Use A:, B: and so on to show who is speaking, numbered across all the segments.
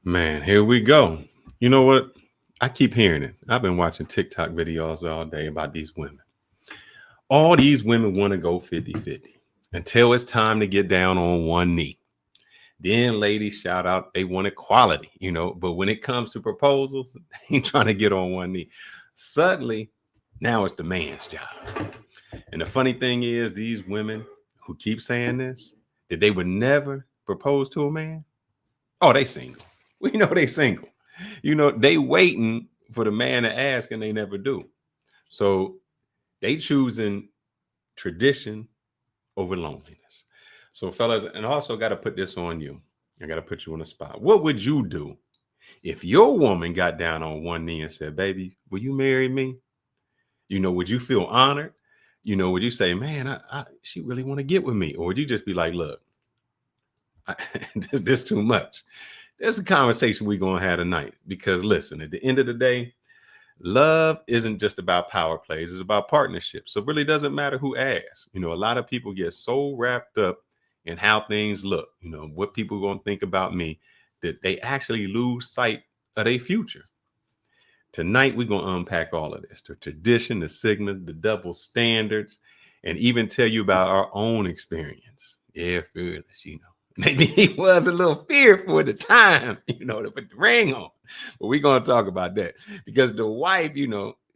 A: Man, here we go. You know what? I keep hearing it. I've been watching TikTok videos all day about these women. All these women want to go 50-50 until it's time to get down on one knee. Then ladies shout out they want equality, but when it comes to proposals, they ain't trying to get on one knee. Suddenly, now it's the man's job. And the funny thing is, these women who keep saying this, that they would never propose to a man, oh, they single. We know they single. They waiting for the man to ask and they never do. So they choosing tradition over loneliness. So fellas, and I also got to put this on you. I got to put you on the spot. What would you do if your woman got down on one knee and said, baby, will you marry me? Would you feel honored? Would you say, man, she really want to get with me? Or would you just be like, look, this too much? That's the conversation we're going to have tonight. Because listen, at the end of the day, love isn't just about power plays. It's about partnerships. So it really doesn't matter who asks. A lot of people get so wrapped up in how things look, what people are going to think about me, that they actually lose sight of their future. Tonight, we're going to unpack all of this, the tradition, the sigma, the double standards, and even tell you about our own experience. Yeah, fearless, Maybe he was a little fearful at the time, to put the ring on. But we're going to talk about that because the wife,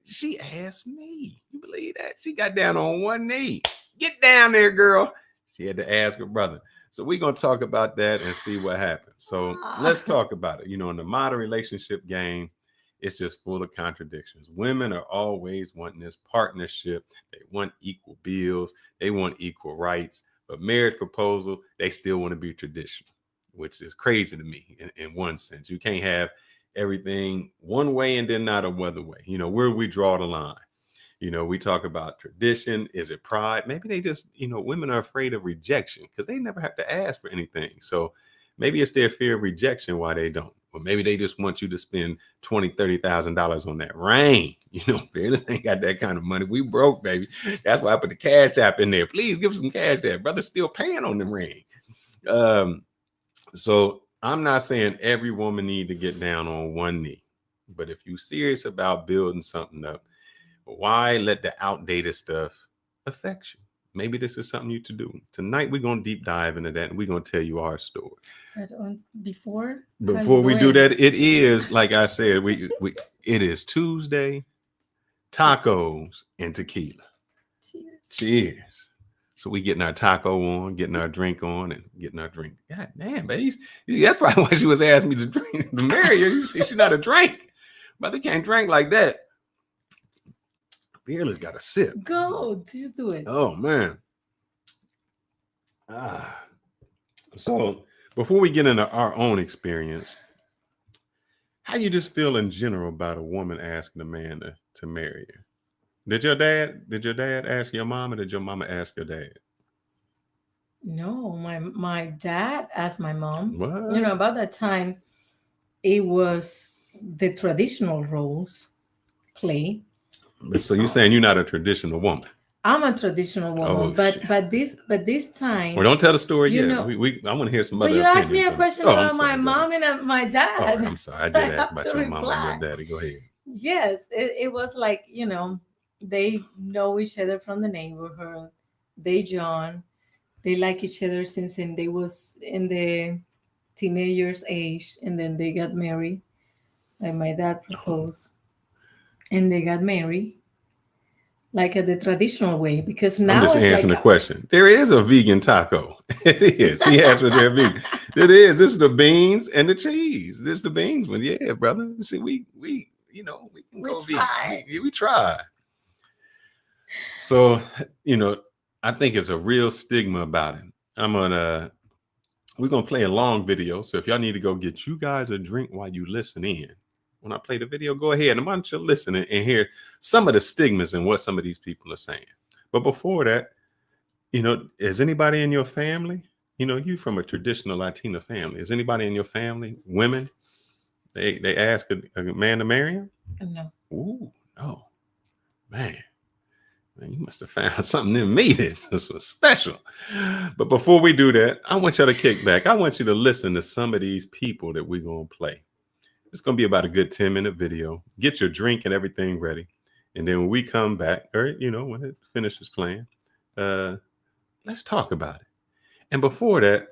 A: she asked me. You believe that? She got down on one knee. Get down there, girl. She had to ask her brother. So we're going to talk about that and see what happens. So let's talk about it. In the modern relationship game, it's just full of contradictions. Women are always wanting this partnership. They want equal bills. They want equal rights. But marriage proposal, they still want to be traditional, which is crazy to me in one sense. You can't have everything one way and then not a other way. Where we draw the line. We talk about tradition. Is it pride? Maybe they just, women are afraid of rejection because they never have to ask for anything. So maybe it's their fear of rejection why they don't. Or maybe they just want you to spend $20,000-$30,000 on that ring. Fearless ain't got that kind of money. We broke, baby. That's why I put the cash app in there. Please give some cash app. Brother's still paying on the ring. So I'm not saying every woman need to get down on one knee. But if you're serious about building something up, why let the outdated stuff affect you? Maybe this is something you to do. Tonight, we're going to deep dive into that, and we're going to tell you our story.
B: But before
A: we do that, it is, like I said, it is Tuesday, tacos and tequila. Cheers. So we getting our taco on, getting our drink on, and getting our drink. God damn, baby. That's probably why she was asking me to drink, to marry her. You see, she's not a drink. But they can't drink like that. Fearless got a sip.
B: Go, just do it.
A: Oh, man. So before we get into our own experience, how you just feel in general about a woman asking a man to marry you? Did your dad ask your mom, or did your mama ask your dad?
B: No, my dad asked my mom.
A: What?
B: About that time, it was the traditional roles play.
A: So you're saying you're not a traditional woman?
B: I'm a traditional woman, but this time.
A: Well, don't tell the story yet. I want to hear some other.
B: But you asked me a question about my mom and my dad.
A: Oh, I'm sorry, I did ask about your mom and your daddy. Go ahead.
B: Yes, it was like they know each other from the neighborhood. They like each other since they was in the teenagers age, and then they got married. Like my dad proposed, and they got married. Like the traditional way, because now
A: I'm just answering the question. There is a vegan taco. It is. He asked was there vegan. It is. This is the beans and the cheese. This is the beans one. Yeah, brother. See, we can go vegan. We try. So, I think it's a real stigma about it. We're gonna play a long video. So if y'all need to go get you guys a drink while you listen in. When I play the video, go ahead and I want you to listen and hear some of the stigmas and what some of these people are saying. But before that, is anybody in your family, you from a traditional Latina family, is anybody in your family, women, they ask a man to marry him?
B: No.
A: Ooh, no. Man, Man, you must have found something in me that this was special. But before we do that, I want y'all to kick back. I want you to listen to some of these people that we're going to play. It's going to be about a good 10-minute video. Get your drink and everything ready. And then when we come back, or, when it finishes playing, uh, let's talk about it. And before that,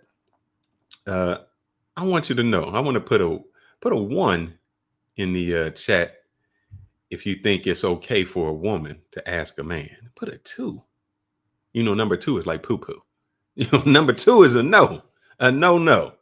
A: uh, I want you to know, I want to put a one in the chat if you think it's okay for a woman to ask a man. Put a two. Number two is like poo poo. Number two is a no, no.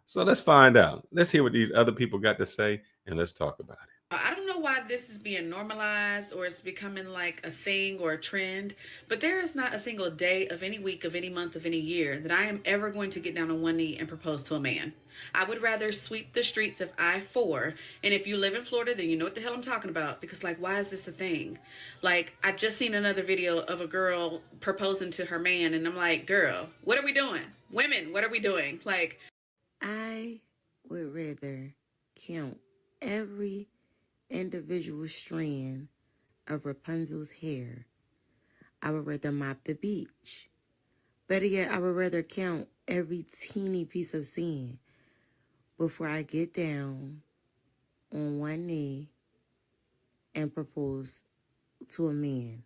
A: So let's find out. Let's hear what these other people got to say, and let's talk about it.
C: I don't know why this is being normalized or it's becoming like a thing or a trend, but there is not a single day of any week, of any month, of any year that I am ever going to get down on one knee and propose to a man. I would rather sweep the streets of I-4. And if you live in Florida, then you know what the hell I'm talking about. Because, like, why is this a thing? Like, I just seen another video of a girl proposing to her man, and I'm like, girl, what are we doing? Women, what are we doing? Like,
D: I would rather count every individual strand of Rapunzel's hair. I would rather mop the beach. Better yet, I would rather count every teeny piece of sand before I get down on one knee and propose to a man.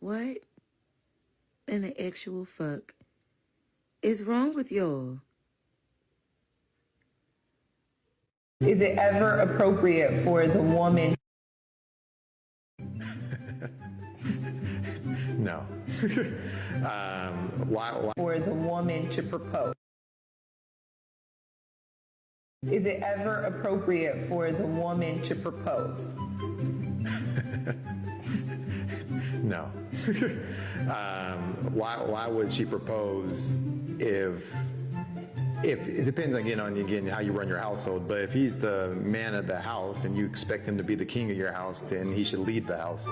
D: What in the actual fuck is wrong with y'all?
E: Is it ever appropriate for the woman?
F: No. Why?
E: For the woman to propose? Is it ever appropriate for the woman to propose?
F: No. Why would she propose if it depends again how you run your household, but if he's the man of the house and you expect him to be the king of your house, then he should lead the house.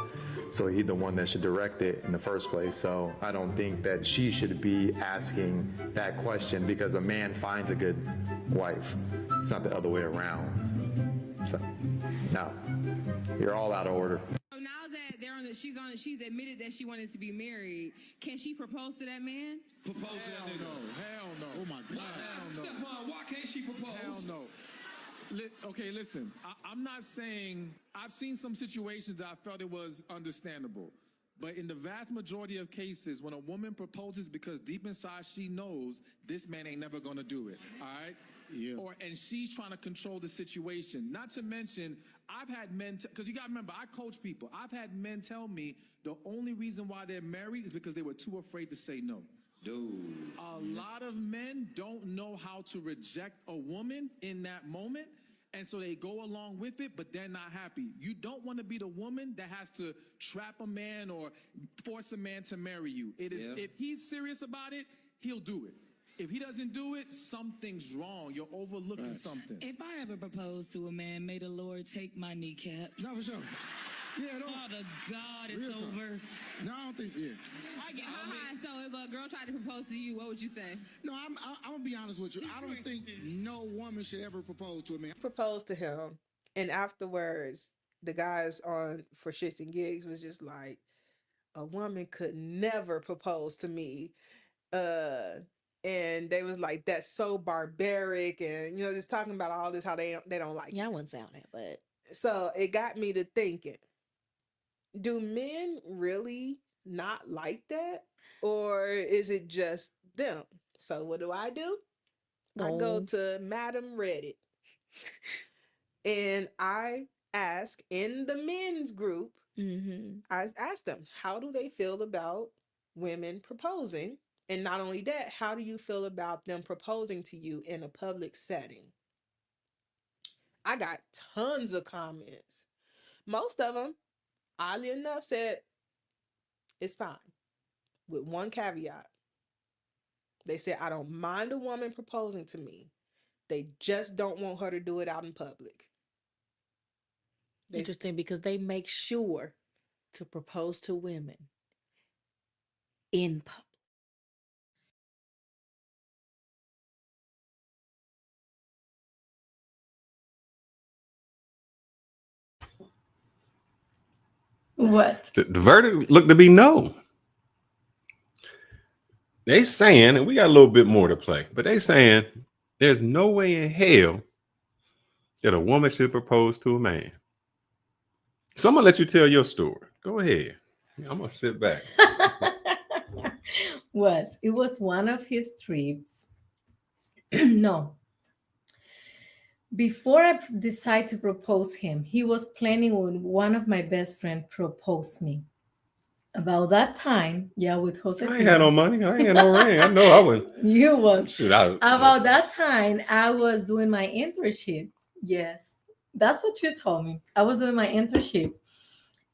F: So he's the one that should direct it in the first place. So I don't think that she should be asking that question because a man finds a good wife. It's not the other way around. So no, you're all out of order.
G: So now that she's admitted that she wanted to be married. Can she propose to that man?
H: Propose to that nigga?
I: Hell no.
H: Oh my God. Stephon, why can't she propose?
I: Hell no. Okay, listen. I'm not saying I've seen some situations that I felt it was understandable. But in the vast majority of cases, when a woman proposes because deep inside she knows this man ain't never gonna do it, all right?
H: Yeah.
I: And she's trying to control the situation. Not to mention, I've had men, because you gotta remember, I coach people. I've had men tell me the only reason why they're married is because they were too afraid to say no.
H: Dude.
I: A lot of men don't know how to reject a woman in that moment. And so they go along with it, but they're not happy. You don't want to be the woman that has to trap a man or force a man to marry you. It is, if he's serious about it, he'll do it. If he doesn't do it, something's wrong. You're overlooking something.
J: If I ever propose to a man, may the Lord take my kneecaps.
H: No, for sure. Yeah,
J: Father God, it's over.
H: No, I don't think, yeah.
G: So if a girl tried to propose to you, what would you say?
H: No, I'm going to be honest with you. I don't think no woman should ever propose to a man.
K: Proposed to him, and afterwards, the guys on For Shits and Gigs was just like, a woman could never propose to me. And they was like, that's so barbaric, and just talking about all this, how they don't like
L: Yeah, I wouldn't say all that, but
K: so it got me to thinking, do men really not like that? Or is it just them? So what do? I go to Madam Reddit and I ask in the men's group, I ask them, how do they feel about women proposing? And not only that, how do you feel about them proposing to you in a public setting? I got tons of comments. Most of them, oddly enough, said it's fine, with one caveat. They said, I don't mind a woman proposing to me. They just don't want her to do it out in public.
L: Interesting, because they make sure to propose to women in public.
B: What?
A: The verdict looked to be no. They saying, and we got a little bit more to play, but they saying there's no way in hell that a woman should propose to a man. So I'm gonna let you tell your story. Go ahead. I'm gonna sit back.
B: What? It was one of his trips. No. Before I decide to propose him, he was planning when one of my best friend proposed me. About that time, yeah, with
A: I ain't had no money. I ain't had no ring. I know I was.
B: You was.
A: Shoot,
B: About that time, I was doing my internship. Yes, that's what you told me. I was doing my internship,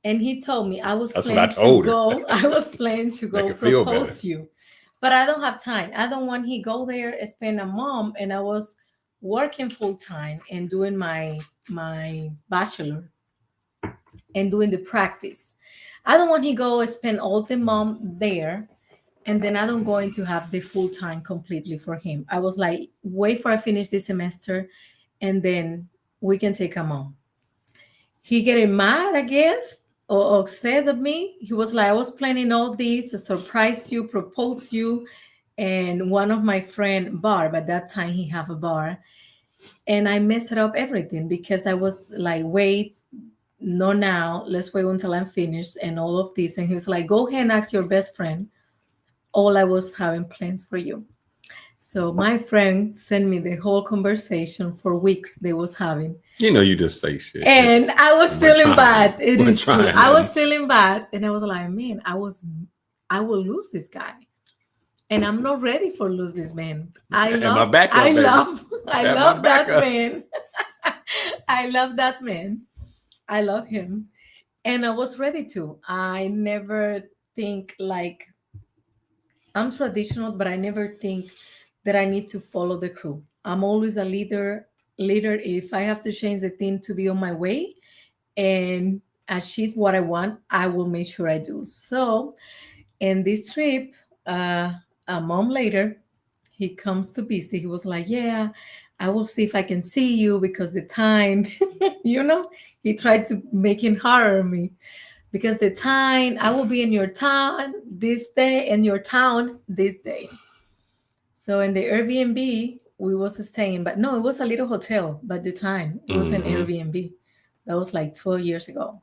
B: and he told me I was
A: That's what I
B: planning to
A: told her.
B: go. I was planning to go
A: Make her feel
B: propose
A: better.
B: to you, but I don't have time. I don't want he go there, spend a month, and I was working full time and doing my bachelor and doing the practice. I don't want he go spend all the month there, and then I don't going to have the full time completely for him. I was like, wait for I finish this semester, and then we can take him on. He getting mad, I guess, or upset at me. He was like, I was planning all this to surprise you, propose you, and one of my friend Barb at that time he have a bar, and I messed it up everything because I was like, wait, no, now let's wait until I'm finished and all of this. And he was like, go ahead and ask your best friend. All I was having plans for you. So my friend sent me the whole conversation for weeks they was having.
A: You know, you just say shit.
B: And I was feeling bad. It is true. I was
A: nothing.
B: feeling bad. And I was like, man, I will lose this guy. And I'm not ready for lose this man. I
A: And my
B: love
A: backup,
B: I
A: baby.
B: love I
A: Got my
B: love that
A: backup.
B: man. I love that man. I love him. And I was ready to. I never think like I'm traditional, but I never think that I need to follow the crew. I'm always a leader. Leader, if I have to change the thing to be on my way and achieve what I want, I will make sure I do. So, in this trip, a month later, he comes to visit. He was like, "Yeah, I will see if I can see you because the time, you know." He tried to make it hard on me because the time I will be in your town this day in your town this day. So in the Airbnb we was staying, but no, it was a little hotel. But the time it was an
A: Mhm.
B: Airbnb. That was like 12 years ago.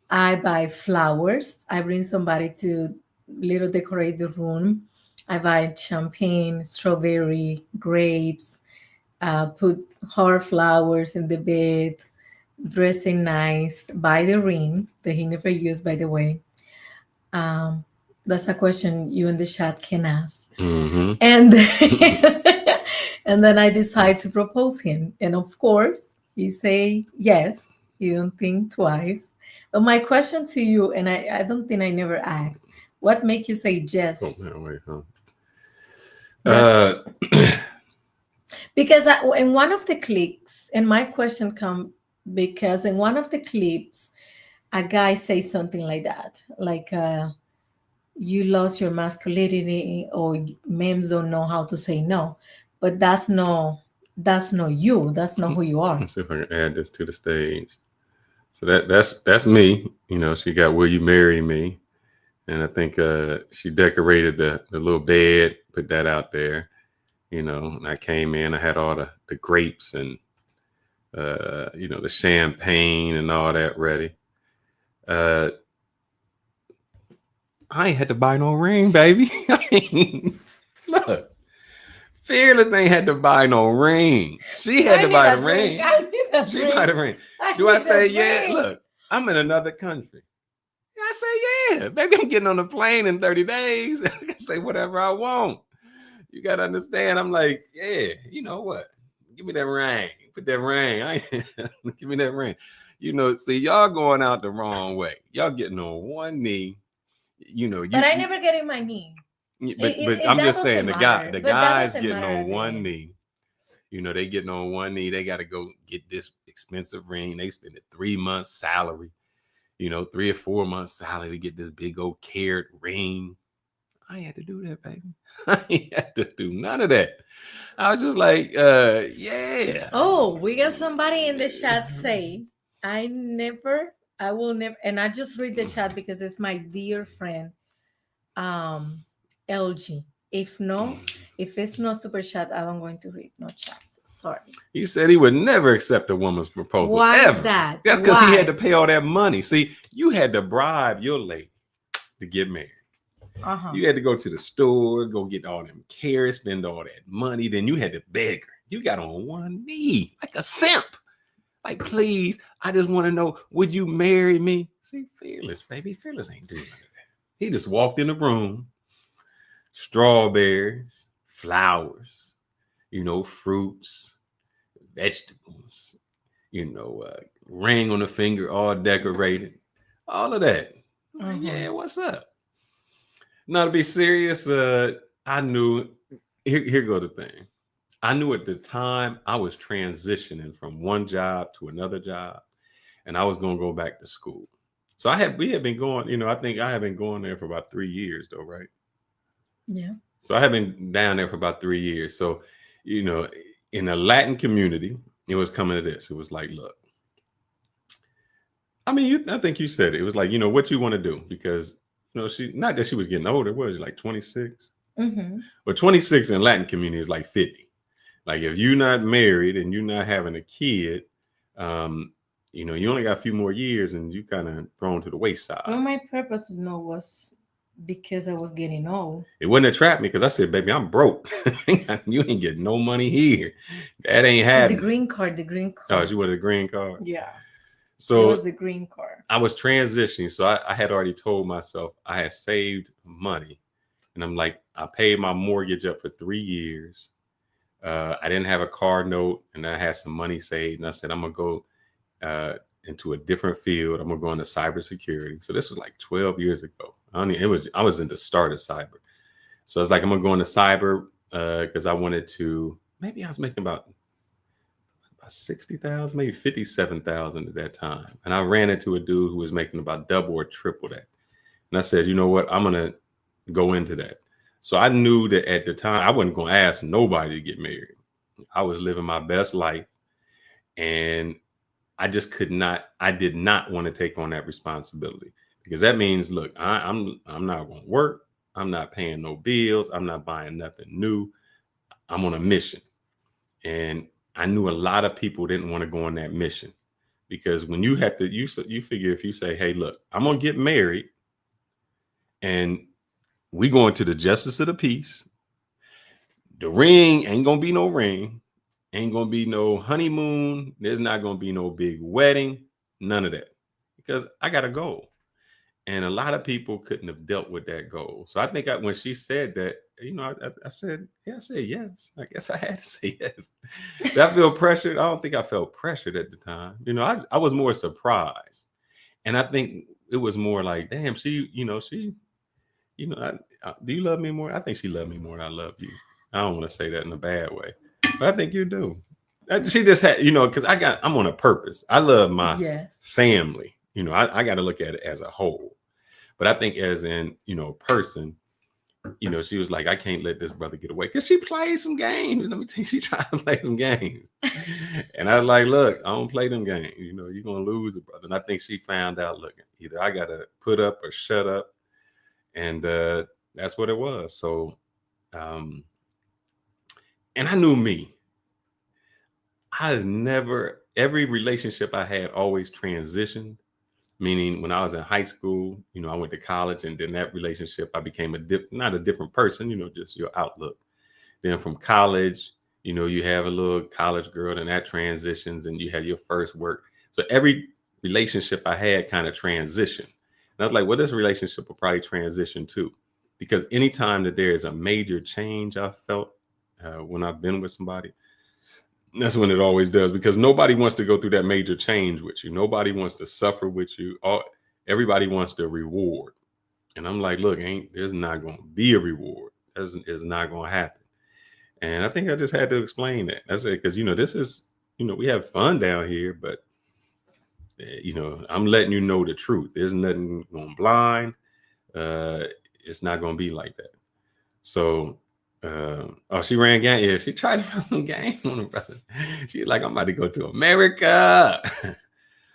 B: I buy flowers. I bring somebody to little decorate the room. I buy champagne, strawberry, grapes. Put her flowers in the bed, dressing nice. Buy the ring that he never used, by the way. Um, that's a question you in the chat can ask.
A: Mm-hmm.
B: And and then I decide to propose him, and of course he say yes. He don't think twice. But my question to you, and I don't think I never asked, what make you say yes?
A: Oh, man, wait, huh?
B: Because in one of the clips, and my question come because in one of the clips, a guy says something like that, like you lost your masculinity, or men don't know how to say no. But that's not you. That's not who you are.
A: Let's see if I can add this to the stage. So that's me. You know, she got "Will You Marry Me?" And I think she decorated the little bed, put that out there. You know, and I came in, I had all the grapes and you know, the champagne and all that ready. I ain't had to buy no ring, baby. Look, Fearless ain't had to buy no ring. She had to buy the ring. She buy the ring. Do I say yeah? Look, I'm in another country. I say yeah, baby. I'm getting on the plane in 30 days. I can say whatever I want. You gotta understand. I'm like, yeah, you know what? Give me that ring. Put that ring. Give me that ring. You know, see, y'all going out the wrong way. Y'all getting on one knee. You know,
B: But I never get in my knee.
A: but I'm
B: that
A: just saying
B: doesn't
A: the
B: matter. But that
A: guys
B: doesn't
A: getting
B: matter
A: on
B: at the
A: one
B: end.
A: knee. You know, they getting on one knee. They got to go get this expensive ring. They spend a 3 months salary. You know, 3 or 4 months salary to get this big old carat ring. I ain't had to do that, baby. I ain't had to do none of that. I was just like, yeah.
B: Oh, we got somebody in the chat say, I never I will never, and I just read the chat because it's my dear friend, LG. If it's no super chat, I don't going to read no chats. Sorry.
A: He said he would never accept a woman's proposal.
B: Why
A: ever.
B: is that?
A: That's because he had
B: Why?
A: to pay all that money. See, you had to bribe your lady to get married. You had to go to the store, go get all them carrots, spend all that money. Then you had to beg her. You got on one knee like a simp. Like, please, I just want to know, would you marry me? See, Fearless, baby. Fearless ain't doing none of that. He just walked in the room, strawberries, flowers, fruits, vegetables, ring on the finger, all decorated, all of that. Like, yeah, what's up? Now, to be serious, I knew, here go the thing. I knew at the time I was transitioning from one job to another job, and I was going to go back to school. So we had been going, I think I have been going there for about 3 years though, right?
B: Yeah.
A: So I have been down there for about 3 years. So, in the Latin community, it was coming to this. It was like, look, I mean, I think you said it. It was like, what you want to do, because, not that she was getting older. What was she, like 26? But 26 in Latin community is like 50. Like, if you're not married and you're not having a kid, you only got a few more years and you kind of thrown to the wayside.
B: Well, my purpose was because I was getting old.
A: It wouldn't attract me because I said, baby, I'm broke. You ain't getting no money here. That ain't happening.
B: The green card.
A: Oh, you wanted a green card?
B: Yeah.
A: So
B: it was the green card.
A: I was transitioning. So I had already told myself I had saved money. And I'm like, I paid my mortgage up for 3 years. I didn't have a car note, and I had some money saved. And I said, I'm going to go into a different field. I'm going to go into cybersecurity. So this was like 12 years ago. I was in the start of cyber. So it's like, I'm going to go into cyber because I wanted to, maybe I was making about 60,000, maybe 57,000 at that time. And I ran into a dude who was making about double or triple that. And I said, you know what? I'm going to go into that. So I knew that at the time I wasn't going to ask nobody to get married. I was living my best life, and I did not want to take on that responsibility, because that means, look, I'm not going to work. I'm not paying no bills. I'm not buying nothing new. I'm on a mission. And I knew a lot of people didn't want to go on that mission, because when you have to, you figure, if you say, hey, look, I'm going to get married and we going to the justice of the peace. The ring ain't going to be no ring. Ain't going to be no honeymoon. There's not going to be no big wedding. None of that. Because I got a goal. And a lot of people couldn't have dealt with that goal. So I think when she said that, I said, yeah, I said yes. I guess I had to say yes. Did I feel pressured? I don't think I felt pressured at the time. I was more surprised. And I think it was more like, damn, do you love me more? I think she loved me more than I love you. I don't want to say that in a bad way, but I think you do. She just had, because I'm on a purpose. I love my family. I got to look at it as a whole. But I think as in, person, she was like, I can't let this brother get away, because she played some games. Let me tell you, she tried to play some games. And I was like, look, I don't play them games. You're going to lose it, brother. And I think she found out, look, either I got to put up or shut up. And that's what it was. So, and I knew me. Every relationship I had always transitioned. Meaning, when I was in high school, I went to college, and then that relationship, I became not a different person, just your outlook. Then from college, you have a little college girl, and that transitions, and you have your first work. So every relationship I had kind of transitioned. And I was like, well, this relationship will probably transition too. Because anytime that there is a major change I felt when I've been with somebody, that's when it always does, because nobody wants to go through that major change with you. Nobody wants to suffer with you. Everybody wants the reward. And I'm like, look, there's not going to be a reward. It's not going to happen. And I think I just had to explain that. I said, because, this is, we have fun down here, but, I'm letting you know the truth. There's nothing going blind. It's not going to be like that. So, she ran game. Yeah, she tried to run some game on her brother. She's like, I'm about to go to America.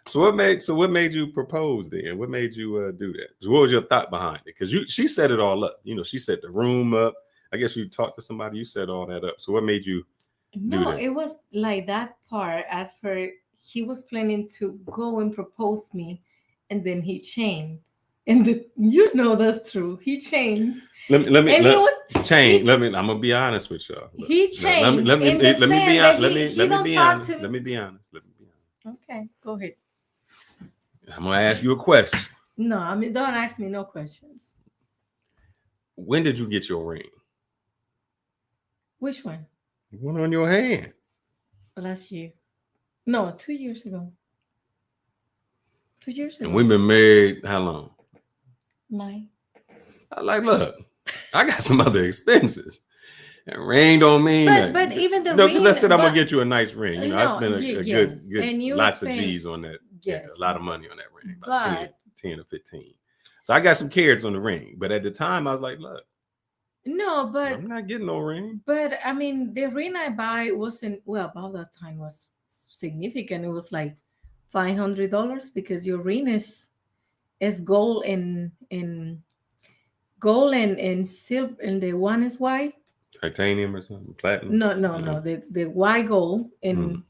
A: So what made you propose then? What made you do that? What was your thought behind it? Because she set it all up. She set the room up. I guess you talked to somebody. You set all that up. So what made you do
B: No,
A: that?
B: it was like that part. At first, he was planning to go and propose me, and then he changed. And that's true. He changed.
A: Let me
B: And he was
A: change.
B: he,
A: I'm gonna be honest with y'all.
B: he changed in the
A: let me
B: sense
A: be
B: that
A: let
B: he
A: me
B: don't
A: be
B: talk
A: honest.
B: to me.
A: Let me be honest.
B: Okay, go ahead.
A: I'm gonna ask you a question.
B: No, I mean, don't ask me no questions.
A: When did you get your ring?
B: Which one?
A: One on your hand.
B: Last year. No, 2 years ago. 2 years ago.
A: And we've been married how long?
B: 9.
A: I look, I got some other expenses. That ring don't mean that.
B: But even the
A: no,
B: ring.
A: because I said I'm gonna get you a nice ring. I
B: No,
A: spent a good
B: and you
A: lots
B: spend,
A: of G's on that.
B: Yes,
A: a lot of money on that ring.
B: But
A: About 10 or 15. So I got some carats on the ring. But at the time I was like, look.
B: No, but
A: I'm not getting no ring.
B: But I mean, the ring I buy wasn't, well, about that time was significant. It was like $500 because your ring is gold and gold and silver, and the one is white.
A: Titanium or something, platinum.
B: No. The white gold and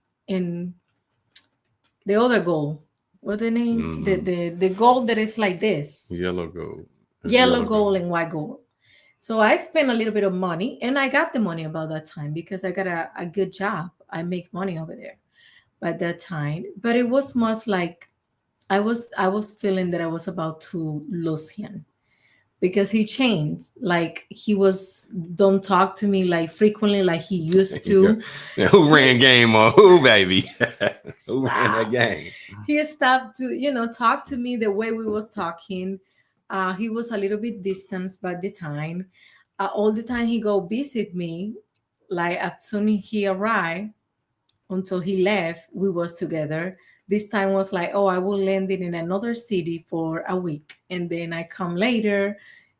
B: the other gold. What the name? The gold that is like this.
A: Yellow gold.
B: Yellow gold and white gold. So I spent a little bit of money, and I got the money about that time because I got a good job. I make money over there by that time. But it was much like I was feeling that I was about to lose him because he changed. Like he don't talk to me like frequently like he used to.
A: Yeah. Who ran game on who, baby? Who ran that game?
B: He stopped to talk to me the way we was talking. He was a little bit distant by the time. All the time he go visit me, like as soon as he arrived until he left, we was together. This time was like, oh, I will land it in another city for a week, and then I come later,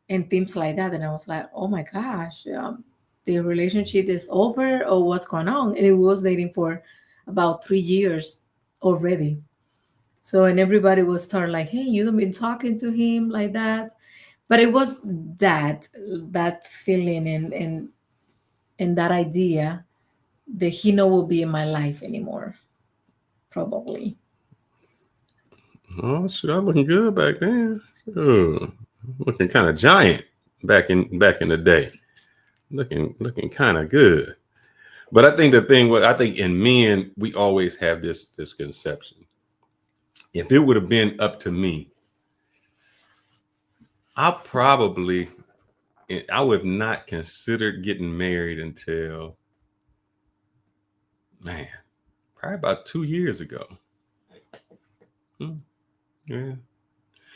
B: and things like that. And I was like, oh my gosh, the relationship is over, or what's going on? And it was dating for about 3 years already. So, and everybody was start like, hey, you don't been talking to him like that. But it was that feeling and that idea that he no will be in my life anymore. Probably.
A: Oh, shit, I'm looking good back then. Oh, looking kind of giant back in the day. Looking kind of good. But I think the thing was, I think in men, we always have this conception. If it would have been up to me, I would have not considered getting married until, man, probably about 2 years ago. Yeah.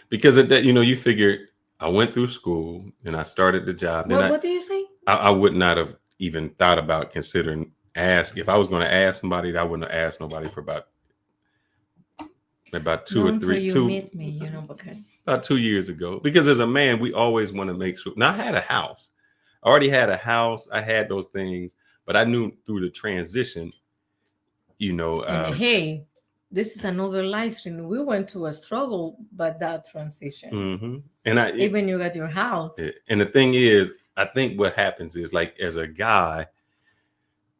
A: Because of that, you figure I went through school and I started the job.
B: What do you say?
A: I would not have even thought about considering if I was going to ask somebody, I wouldn't have asked nobody for about 2 or 3
B: you meet me, because
A: about 2 years ago. Because as a man, we always want to make sure. Now I had a house. I already had a house. I had those things, but I knew through the transition,
B: and hey, this is another live stream. We went to a struggle, but that transition.
A: Mm-hmm. And
B: even you got your house.
A: And the thing is, I think what happens is, like, as a guy,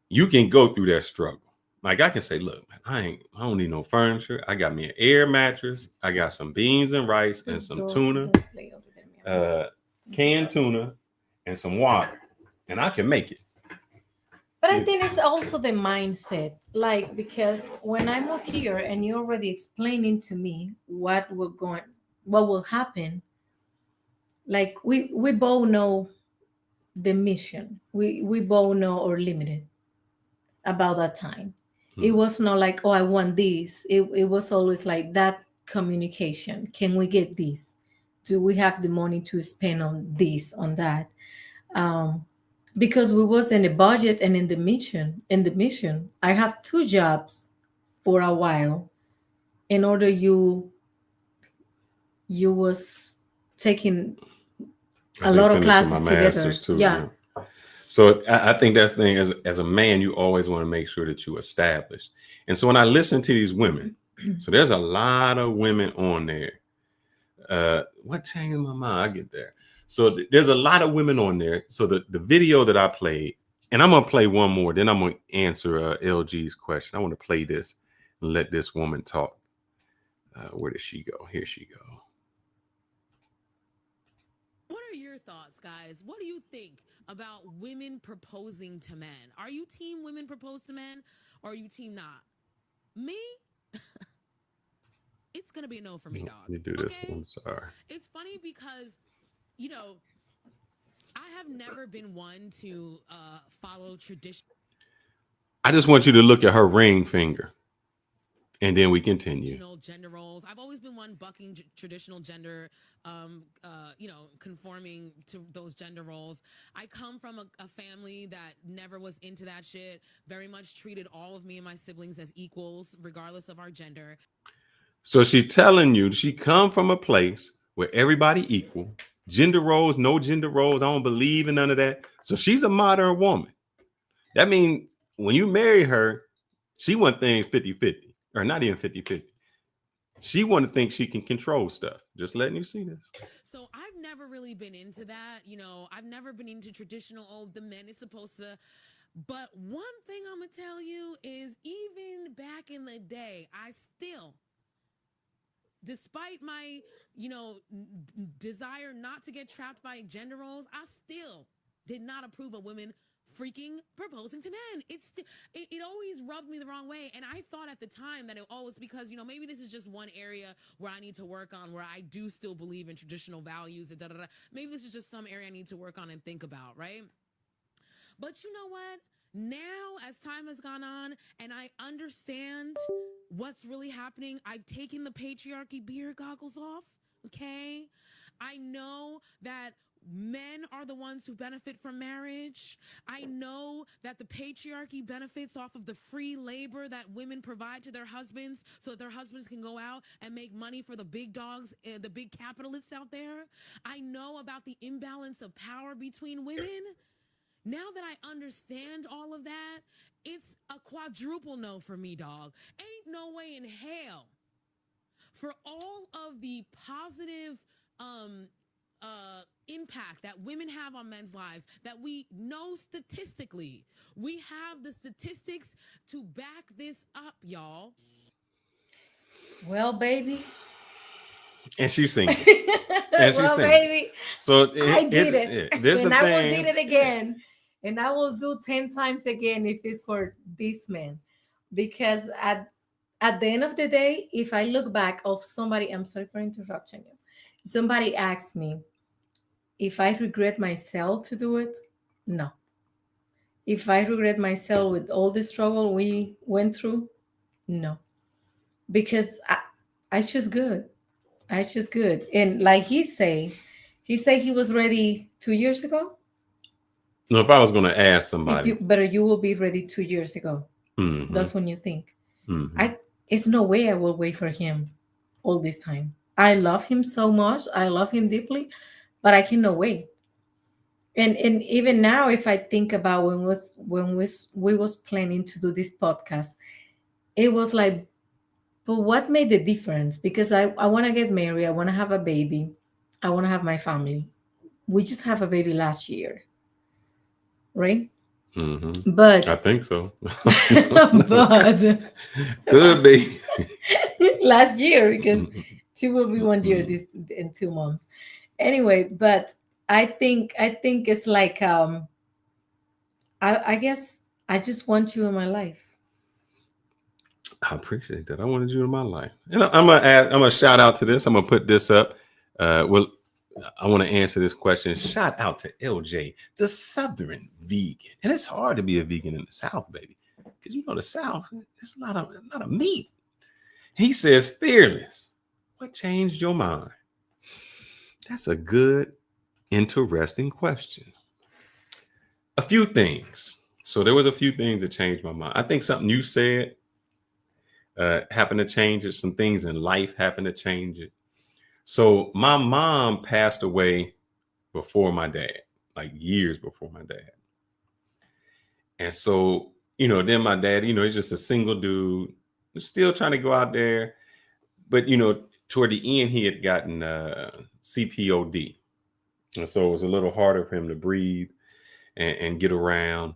A: you can go through that struggle. Like I can say, look, man, I don't need no furniture. I got me an air mattress. I got some beans and rice and some tuna, canned tuna, and some water, and I can make it.
B: But I think it's also the mindset, like, because when I moved here and you're already explaining to me what will happen, like we both know the mission. We both know our limited about that time. It was not like, oh, I want this. It was always like that communication. Can we get this? Do we have the money to spend on this, on that? Because we was in the budget and in the mission. I have 2 jobs for a while. In order you was taking a lot of classes together.
A: Too, yeah. So I think that's the thing. As a man, you always want to make sure that you establish. And so when I listen to these women, So there's a lot of women on there. What changed my mind? I get there. So there's a lot of women on there. So the video that I played, and I'm gonna play one more, then I'm gonna answer LG's question. I want to play this and let this woman talk. Where did she go? Here she go.
G: What are your thoughts, guys? What do you think about women proposing to men? Are you team women propose to men, or are you team not? Me? It's gonna be a no for me, dog.
A: Let me do this one. Sorry.
G: It's funny because, you know, I have never been one to follow tradition.
A: I just want you to look at her ring finger, and then we continue.
G: Traditional gender roles. I've always been one bucking traditional gender, conforming to those gender roles. I come from a family that never was into that shit. Very much treated all of me and my siblings as equals, regardless of our gender.
A: So she's telling you she come from a place where everybody equal. Gender roles, no gender roles. I don't believe in none of that. So she's a modern woman. That means when you marry her, she want things 50-50, or not even 50-50. She want to think she can control stuff. Just letting you see this.
G: So I've never really been into that. You know, I've never been into traditional, the man is supposed to. But one thing I'm going to tell you is even back in the day, I still, despite my, desire not to get trapped by gender roles, I still did not approve of women freaking proposing to men. It always rubbed me the wrong way. And I thought at the time that it's because, maybe this is just one area where I need to work on, where I do still believe in traditional values. Maybe this is just some area I need to work on and think about, right? But you know what? Now, as time has gone on and I understand what's really happening, I've taken the patriarchy beer goggles off, okay? I know that men are the ones who benefit from marriage. I know that the patriarchy benefits off of the free labor that women provide to their husbands so that their husbands can go out and make money for the big dogs, the big capitalists out there. I know about the imbalance of power between women. Now that I understand all of that, it's a quadruple no for me, dog. Ain't no way in hell for all of the positive impact that women have on men's lives that we know statistically. We have the statistics to back this up, y'all.
B: Well, baby.
A: And she's single.
B: And she's single. Baby.
A: So
B: I did it. And I will did it again. And I will do 10 times again if it's for this man. Because at the end of the day, if I look back of somebody, I'm sorry for interrupting you. Somebody asked me if I regret myself to do it. No. If I regret myself with all the struggle we went through, no. Because I choose good. I choose good. And like he said he was ready 2 years ago.
A: No, if I was going to ask somebody,
B: but you will be ready 2 years ago. Mm-hmm. That's when you think. Mm-hmm. It's no way I will wait for him all this time. I love him so much. I love him deeply, but I cannot wait. And even now, if I think about when we was planning to do this podcast, it was like, but what made the difference? Because I want to get married. I want to have a baby. I want to have my family. We just have a baby last year. Right?
A: Mm-hmm.
B: But
A: I think so.
B: but
A: could be
B: last year, because she will be 1 year this in 2 months. Anyway, but I think it's like I guess I just want you in my life.
A: I appreciate that. I wanted you in my life. And I'm gonna shout out to this. I'm gonna put this up. I want to answer this question. Shout out to LJ, the Southern vegan. And it's hard to be a vegan in the South, baby. Because the South, it's a lot of meat. He says, fearless. What changed your mind? That's a good, interesting question. A few things. So there was a few things that changed my mind. I think something you said happened to change it. Some things in life happened to change it. So my mom passed away before my dad, like years before my dad. And so, then my dad, he's just a single dude. was still trying to go out there. But, toward the end, he had gotten CPOD. And so it was a little harder for him to breathe and get around.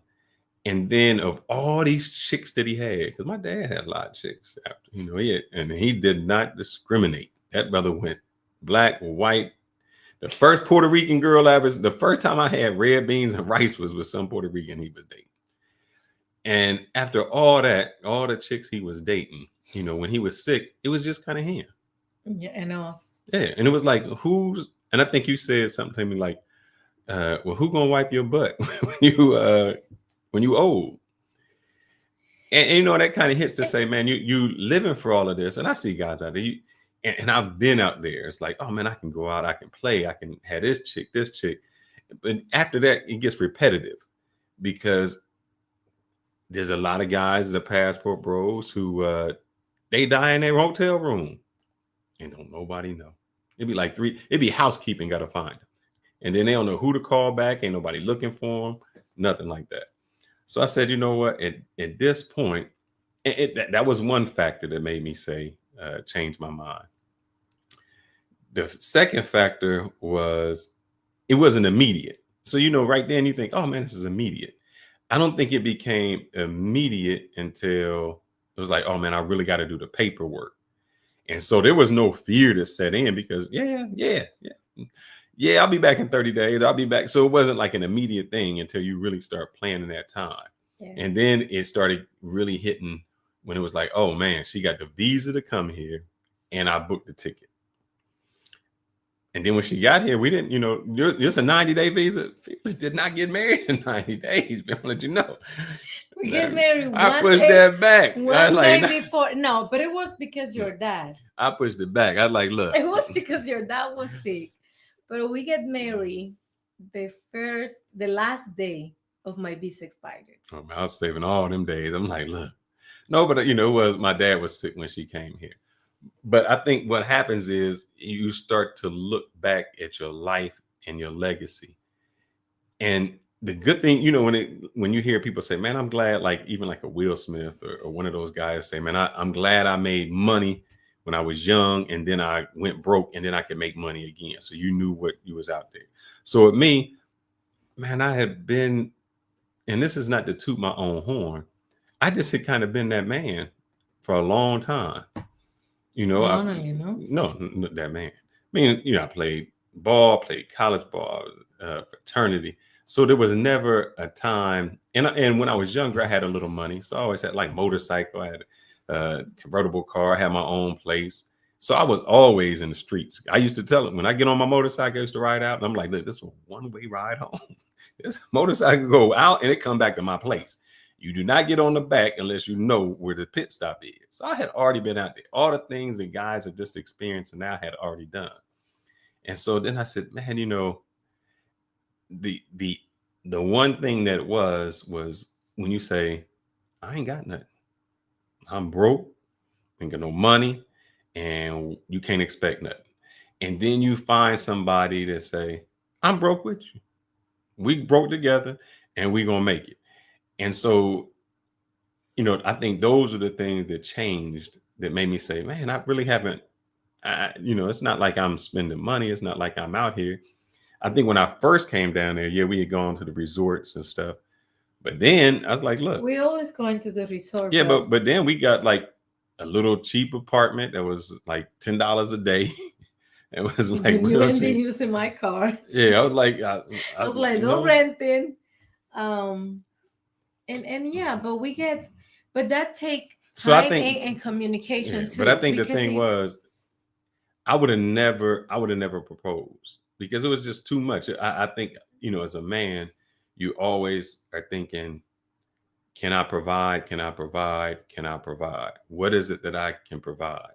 A: And then of all these chicks that he had, because my dad had a lot of chicks, after, he did not discriminate. That brother went black, white. The first Puerto Rican girl the first time I had red beans and rice was with some Puerto Rican he was dating. And after all that, all the chicks he was dating, when he was sick, it was just kind of him.
B: Yeah, and us.
A: Yeah, and it was like, and I think you said something to me like, well, who gonna wipe your butt when you old? And that kind of hits to say, man, you living for all of this. And I see guys out there, and I've been out there. It's like, oh man, I can go out, I can play, I can have this chick. But after that, it gets repetitive because there's a lot of guys that are passport bros who they die in their hotel room and don't nobody know. It'd be housekeeping got to find them. And then they don't know who to call back. Ain't nobody looking for them, nothing like that. So I said, you know what? At this point, that was one factor that made me say, change my mind. The second factor was it wasn't immediate. So, right then you think, oh man, this is immediate. I don't think it became immediate until it was like, oh man, I really got to do the paperwork. And so there was no fear to set in because I'll be back in 30 days. I'll be back. So it wasn't like an immediate thing until you really start planning that time. Yeah. And then it started really hitting when it was like, oh man, she got the visa to come here and I booked the ticket. And then when she got here, we didn't, just a 90-day visa. Felix did not get married in 90 days. But I'll let you know.
B: We get married
A: I pushed that back.
B: One day before. No, but it was because your dad.
A: I pushed it back. I was like, look.
B: It was because your dad was sick. But we get married the last day of my visa expired.
A: Oh, man, I was saving all them days. I'm like, look. No, but it was my dad was sick when she came here. But I think what happens is you start to look back at your life and your legacy. And the good thing, when you hear people say, man, I'm glad, like even like a Will Smith or one of those guys say, man, I'm glad I made money when I was young and then I went broke and then I could make money again. So you knew what you was out there. So with me, man, I had been, and this is not to toot my own horn, I just had kind of been that man for a long time.
B: No,
A: that man. I mean, I played ball, played college ball, fraternity. So there was never a time. And when I was younger, I had a little money. So I always had like motorcycle. I had a convertible car. I had my own place. So I was always in the streets. I used to tell them when I get on my motorcycle, I used to ride out. And I'm like, look, this is a one-way ride home. This motorcycle go out and it come back to my place. You do not get on the back unless you know where the pit stop is. So I had already been out there. All the things that guys have just experienced and now had already done. And so then I said, man, the one thing that was when you say, I ain't got nothing. I'm broke, ain't got no money, and you can't expect nothing. And then you find somebody to say, I'm broke with you. We broke together and we gonna make it. And so, I think those are the things that changed that made me say, man, I really haven't, it's not like I'm spending money. It's not like I'm out here. I think when I first came down there, we had gone to the resorts and stuff. But then I was like, look.
B: We always going to the resort.
A: Yeah, but then we got like a little cheap apartment that was like $10 a day. It was like
B: you ended using my car.
A: Yeah, I was like,
B: I was like, no renting. And yeah, but that take time and communication too.
A: But I think the thing was, I would have never proposed because it was just too much. I think, as a man, you always are thinking, can I provide? Can I provide? Can I provide? What is it that I can provide?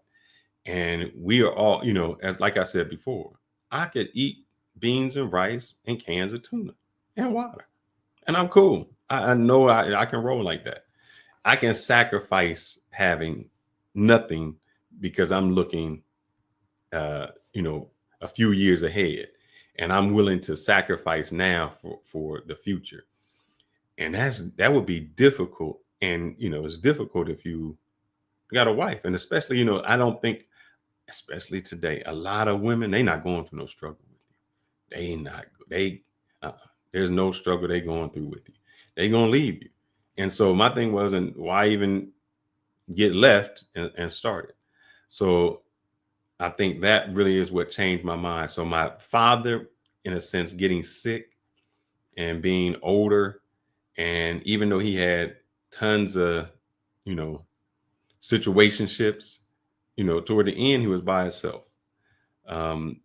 A: And we are all, as like I said before, I could eat beans and rice and cans of tuna and water. And I'm cool. I know I can roll like that. I can sacrifice having nothing because I'm looking, a few years ahead. And I'm willing to sacrifice now for the future. And that would be difficult. And, it's difficult if you got a wife. And especially, you know, I don't think, especially today, a lot of women, they not going through no struggle with you. They not, they, uh, there's no struggle they going through with you. They gonna leave you. And so my thing wasn't why even get left and started. So I think that really is what changed my mind. So my father, in a sense, getting sick and being older, and even though he had tons of, you know, situationships, you know, toward the end he was by himself. Um,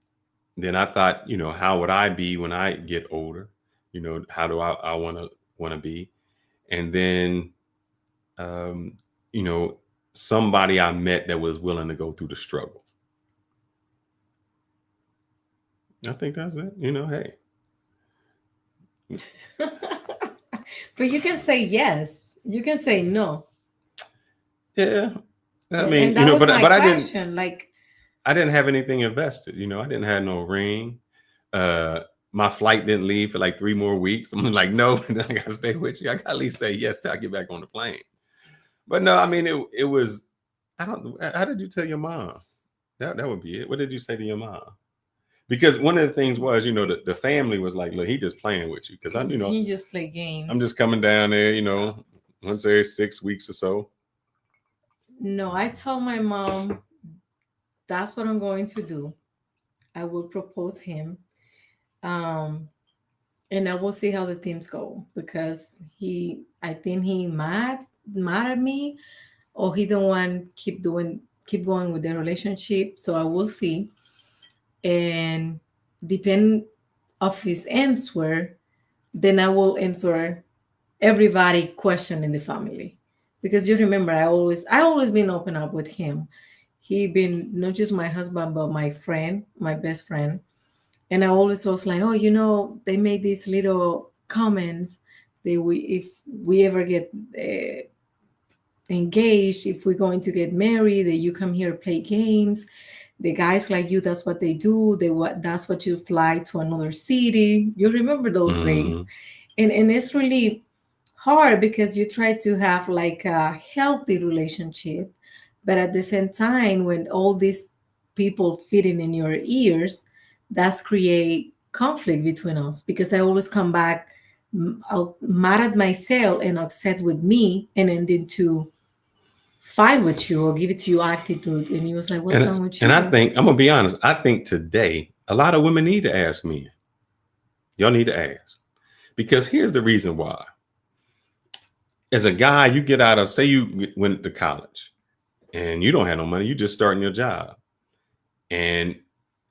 A: then I thought, you know, how would I be when I get older? You know, how do I want to be? And then, um, you know, somebody I met that was willing to go through the struggle. I think that's it. You know, hey.
B: But you can say yes. You can say no.
A: Yeah. I
B: And
A: mean, you
B: that
A: know,
B: was
A: but
B: my
A: I
B: question. Like,
A: didn't have anything invested. You know, I didn't have no ring. Uh, my flight didn't leave for like 3 more weeks. I'm like, no, I gotta stay with you. I gotta at least say yes till I get back on the plane. But no, I mean, it was. I don't. How did you tell your mom? That would be it. What did you say to your mom? Because one of the things was, you know, the family was like, look, he just playing with you. Because you know,
B: he just play
A: I'm
B: games.
A: just coming down there, you know, once every 6 weeks or so.
B: No, I told my mom that's what I'm going to do. I will propose him. Um, and I will see how the things go because I think he mad at me, or he don't want keep going with the relationship. So I will see, and depend of his answer, then I will answer everybody question in the family, because you remember I always been open up with him. He been not just my husband but my friend, my best friend. And I always was like, oh, they made these little comments that if we ever get engaged, if we're going to get married, that you come here play games. The guys like you, that's what they do. That's what you fly to another city. You remember those days.
A: Mhm.
B: And it's really hard because you try to have like a healthy relationship, but at the same time, when all these people fitting in your ears, that's create conflict between us, because I always come back mad at myself and upset with me, and ending to fight with you or give it to you attitude. And he was like, what's wrong with
A: And I
B: you?
A: think I'm gonna be honest. I think today a lot of women need to ask men. Y'all need to ask, because here's the reason why. As a guy, you get out of, say you went to college and you don't have no money, you just starting your job, and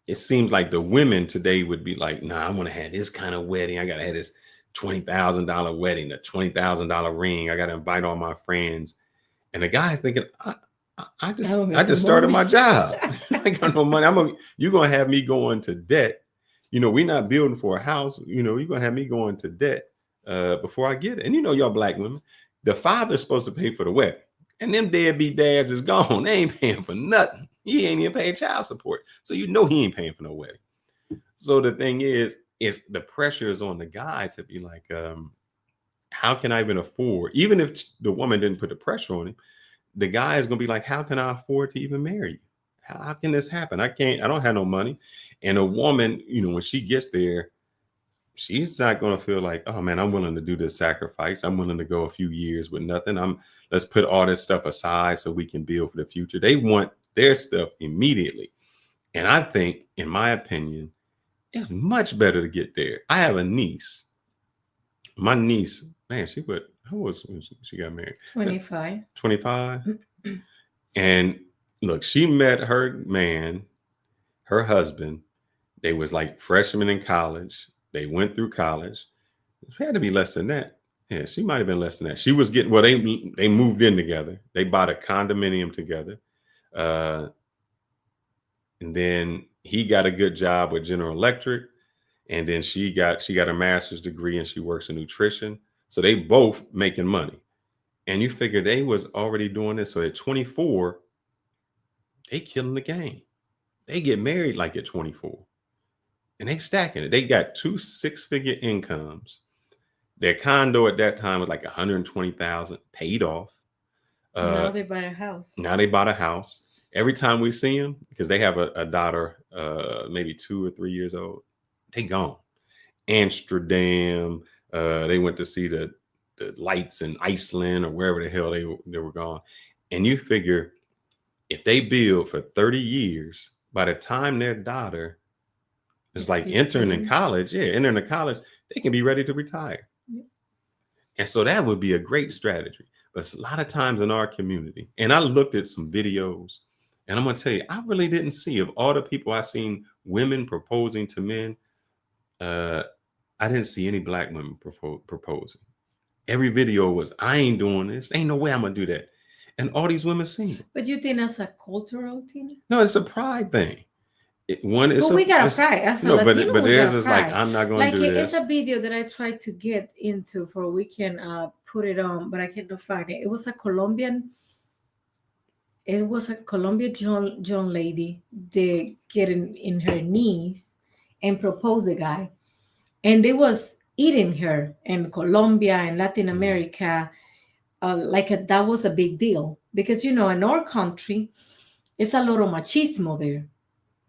A: it seems like the women today would be like, nah, I want to have this kind of wedding. I gotta have this $20,000 wedding, a $20,000 ring. I gotta invite all my friends. And the guy's thinking, I just started my job. I got no money. You're gonna have me going to debt. You know, we're not building for a house. You know, you're gonna have me going to debt before I get it. And you know, y'all black women, the father's supposed to pay for the wedding, and them deadbeat dads is gone. They ain't paying for nothing. He ain't even paying child support, so you know he ain't paying for no wedding. So the thing is the pressure is on the guy to be like, how can I even afford? Even if the woman didn't put the pressure on him, the guy is going to be like, how can I afford to even marry you? How can this happen? I don't have no money. And a woman, you know, when she gets there, she's not going to feel like, oh man, I'm willing to do this sacrifice. I'm willing to go a few years with nothing. Let's put all this stuff aside so we can build for the future. They want their stuff immediately. And I think, in my opinion, it's much better to get there. I have a niece. My niece, man, how was when she got married?
B: 25.
A: 25. And look, she met her man, her husband. They was like freshmen in college. They went through college. It had to be less than that. Yeah, she might have been less than that. She was getting, well, they moved in together. They bought a condominium together. Uh, and then he got a good job with General Electric. And then she got a master's degree and she works in nutrition. So they both making money. And you figure they was already doing this. So at 24, they killing the game. They get married like at 24 and they stacking it. They got 2 6-figure incomes. Their condo at that time was like 120,000 paid off.
B: Now they buy a house.
A: Now they bought a house. Every time we see them, because they have a daughter, maybe 2 or 3 years old, they gone. Amsterdam. They went to see the lights in Iceland or wherever the hell they were gone. And you figure if they build for 30 years, by the time their daughter is like entering in college, they can be ready to retire.
B: Yep.
A: And so that would be a great strategy. But a lot of times in our community, and I looked at some videos, and I'm going to tell you, I really didn't see, of all the people I seen women proposing to men, I didn't see any Black women proposing. Every video was, I ain't doing this. Ain't no way I'm going to do that. And all these women seen it.
B: But you think that's a cultural thing?
A: No, it's a pride thing.
B: We got a pride. As a Latino,
A: but theirs is
B: pride.
A: like, I'm not going to do this.
B: It's a video that I tried to get into for we can put it on, but I cannot find it. It was a Colombian young lady. They get in her knees and propose the guy, and they was eating her in Colombia and Latin America. That was a big deal because in our country, it's a lot of machismo there.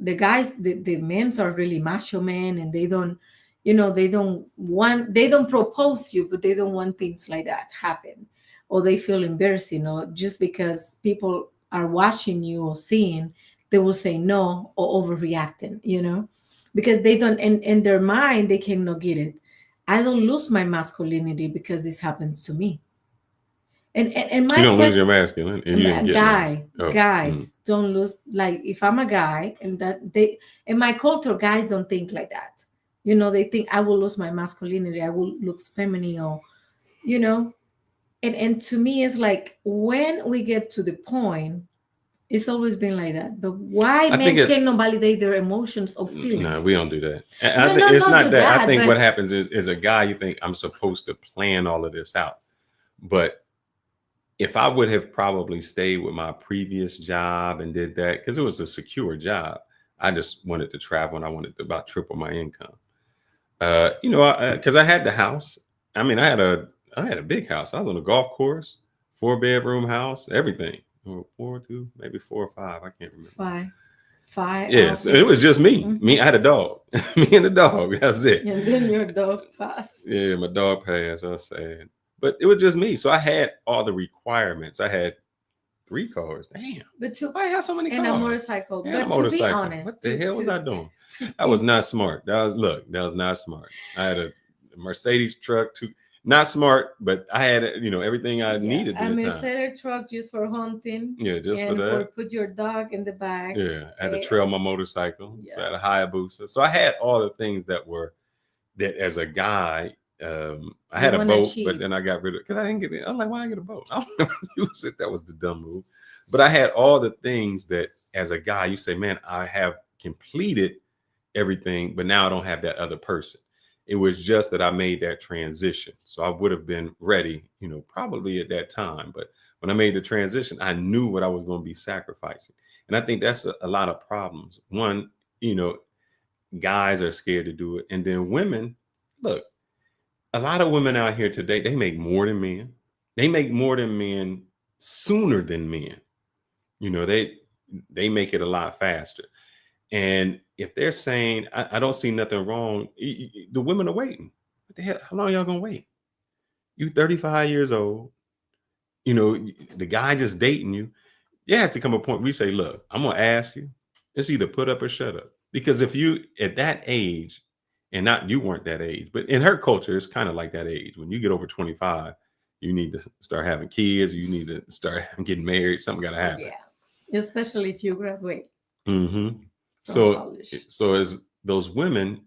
B: The guys, the men are really macho men, and they don't propose you, but they don't want things like that happen, or they feel embarrassing, or just because people are watching you or seeing, they will say no or overreacting, because they don't, in their mind, they cannot get it. I don't lose my masculinity because this happens to me. And my
A: you don't lose your masculinity.
B: Guys don't lose. Like if I'm a guy, and that in my culture, guys don't think like that. They think I will lose my masculinity. I will look feminine, or And to me, it's like when we get to the point, it's always been like that. But why men cannot validate their emotions or feelings?
A: No, we don't do that. It's not that. I think what happens is a guy, you think I'm supposed to plan all of this out, but if I would have probably stayed with my previous job and did that, because it was a secure job, I just wanted to travel and I wanted to about triple my income. Because I had the house. I mean, I had a big house. I was on a golf course, 4-bedroom house, everything. 4, 2, maybe 4 or 5. I can't remember.
B: 5.
A: Yes, it was just me. Mm-hmm. Me, I had a dog. Me and the dog. That's it.
B: And then your dog passed.
A: Yeah, my dog passed. I was sad. But it was just me. So I had all the requirements. I had 3 cars. Damn.
B: But
A: I had so many cars.
B: And a motorcycle.
A: And
B: but
A: a motorcycle.
B: To be honest.
A: What the hell was I doing? That was not smart. That was not smart. I had a Mercedes truck too. Not smart, but I had everything I needed.
B: A Mercedes truck just for hunting.
A: Yeah, just for that.
B: Put your dog in the back.
A: Yeah, I had to trail my motorcycle. Yeah. So I had a Hayabusa. So I had all the things that as a guy. I had a boat, but then I got rid of it because I didn't get it. I'm like, why I get a boat? I don't use it. That was the dumb move. But I had all the things that as a guy, you say, man, I have completed everything, but now I don't have that other person. It was just that I made that transition. So I would have been ready, probably at that time. But when I made the transition, I knew what I was going to be sacrificing. And I think that's a lot of problems. One, guys are scared to do it. And then women, look, a lot of women out here today, they make more than men. They make more than men sooner than men. They make it a lot faster. And if they're saying, I don't see nothing wrong, the women are waiting. What the hell? How long y'all gonna wait? You 35 years old, the guy just dating you. There has to come a point where we say, look, I'm gonna ask you. It's either put up or shut up. Because if you at that age, and not you weren't that age, but in her culture, it's kind of like that age. When you get over 25, you need to start having kids. You need to start getting married. Something got to happen.
B: Yeah, especially if you graduate.
A: Mm-hmm. So as those women,